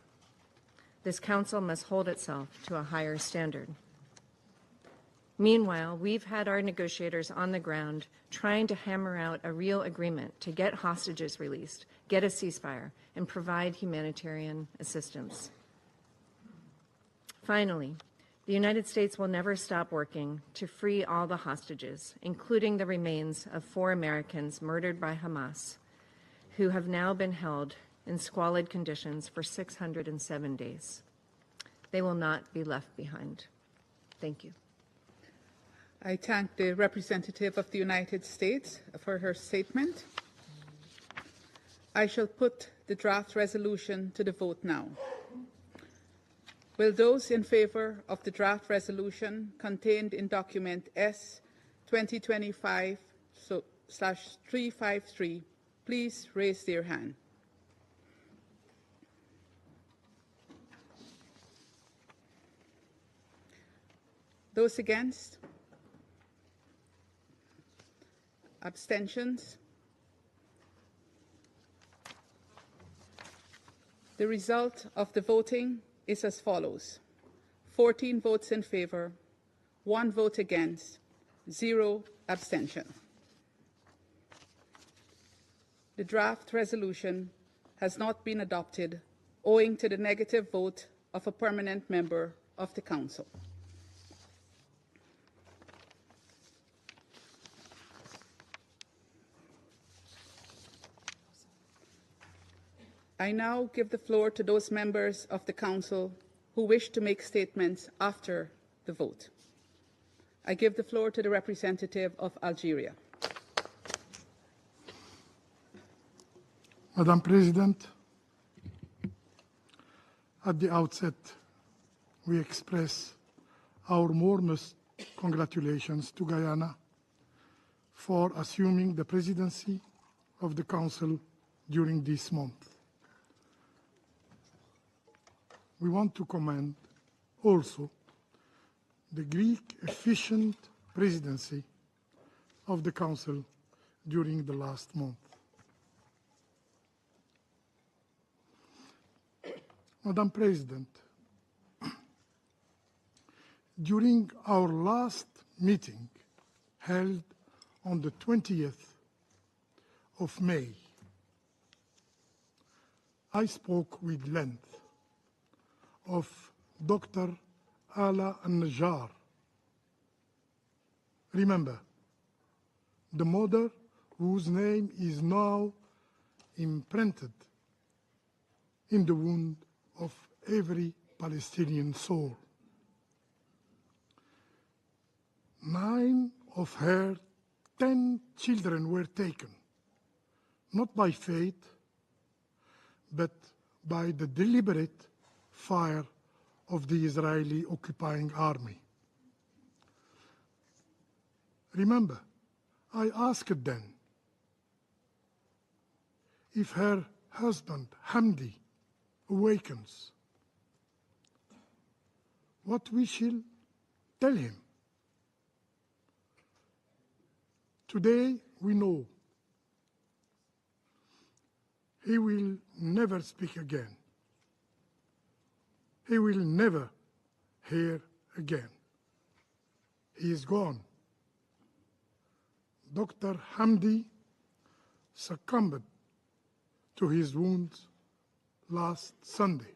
This Council must hold itself to a higher standard. Meanwhile, we've had our negotiators on the ground trying to hammer out a real agreement to get hostages released, get a ceasefire, and provide humanitarian assistance. Finally, the United States will never stop working to free all the hostages, including the remains of 4 Americans murdered by Hamas, who have now been held in squalid conditions for 607 days. They will not be left behind. Thank you. I thank the representative of the United States for her statement. I shall put the draft resolution to the vote now. Will those in favour of the draft resolution contained in document S 2025/353 please raise their hand? Those against? Abstentions? The result of the voting is as follows: 14 votes in favour, 1 vote against, 0 abstention. The draft resolution has not been adopted owing to the negative vote of a permanent member of the Council. I now give the floor to those members of the Council who wish to make statements after the vote. I give the floor to the representative of Algeria. Madam President, at the outset, we express our warmest congratulations to Guyana for assuming the presidency of the Council during this month. We want to commend also the Greek efficient presidency of the Council during the last month. Madam President, during our last meeting held on the 20th of May, I spoke with length of Dr. Ala al-Najjar. Remember, the mother whose name is now imprinted in the wound of every Palestinian soul. 9 of her 10 children were taken, not by fate, but by the deliberate fire of the Israeli occupying army. Remember, I asked then if her husband, Hamdi, awakens, what we shall tell him. Today we know he will never speak again. He will never hear again. He is gone. Dr. Hamdi succumbed to his wounds last Sunday.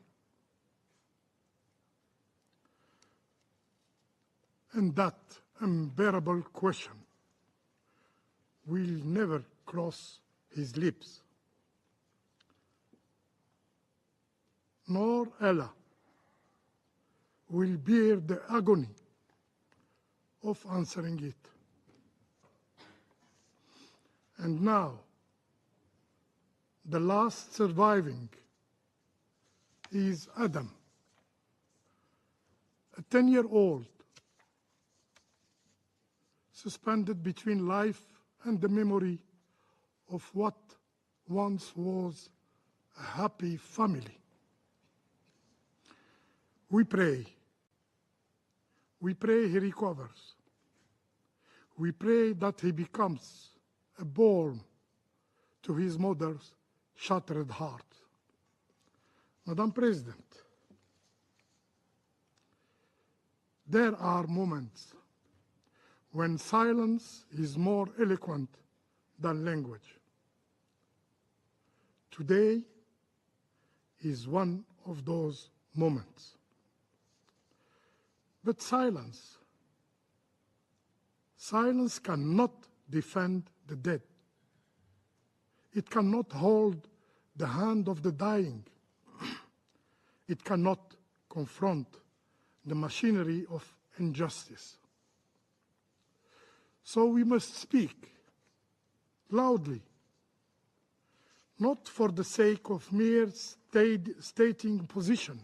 And that unbearable question will never cross his lips, nor Ella will bear the agony of answering it. And now, the last surviving is Adam, a 10-year-old suspended between life and the memory of what once was a happy family. We pray he recovers. We pray that he becomes a balm to his mother's shattered heart. Madam President, there are moments when silence is more eloquent than language. Today is one of those moments. But silence cannot defend the dead. It cannot hold the hand of the dying. It cannot confront the machinery of injustice. So we must speak loudly, not for the sake of mere stating position,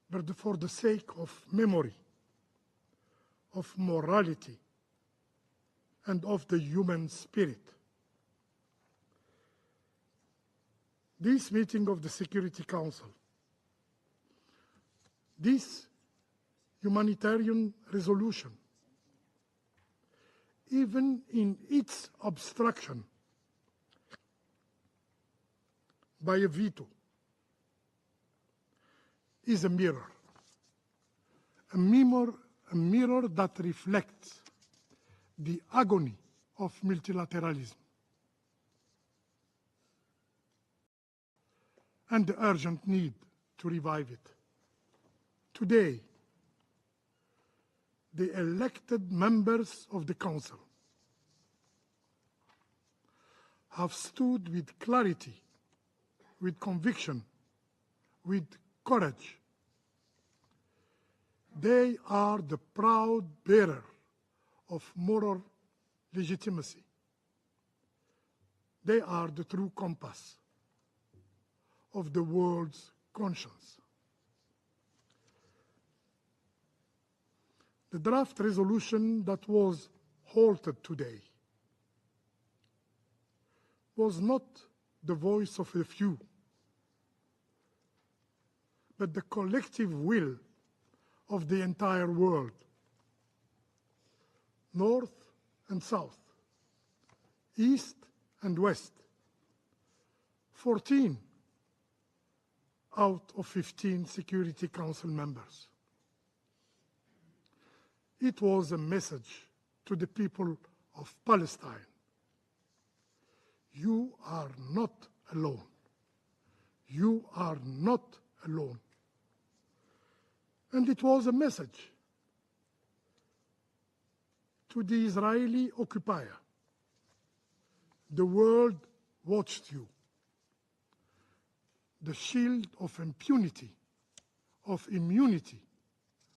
but for the sake of memory, of morality, and of the human spirit. This meeting of the Security Council, this humanitarian resolution, even in its obstruction by a veto, is a mirror that reflects the agony of multilateralism and the urgent need to revive it. Today, the elected members of the Council have stood with clarity, with conviction, with courage. They are the proud bearer of moral legitimacy. They are the true compass of the world's conscience. The draft resolution that was halted today was not the voice of a few, but the collective will of the entire world, north and south, east and west. 14 out of 15 Security Council members. It was a message to the people of Palestine. You are not alone. You are not alone. And it was a message to the Israeli occupier. The world watched you. The shield of impunity, of immunity,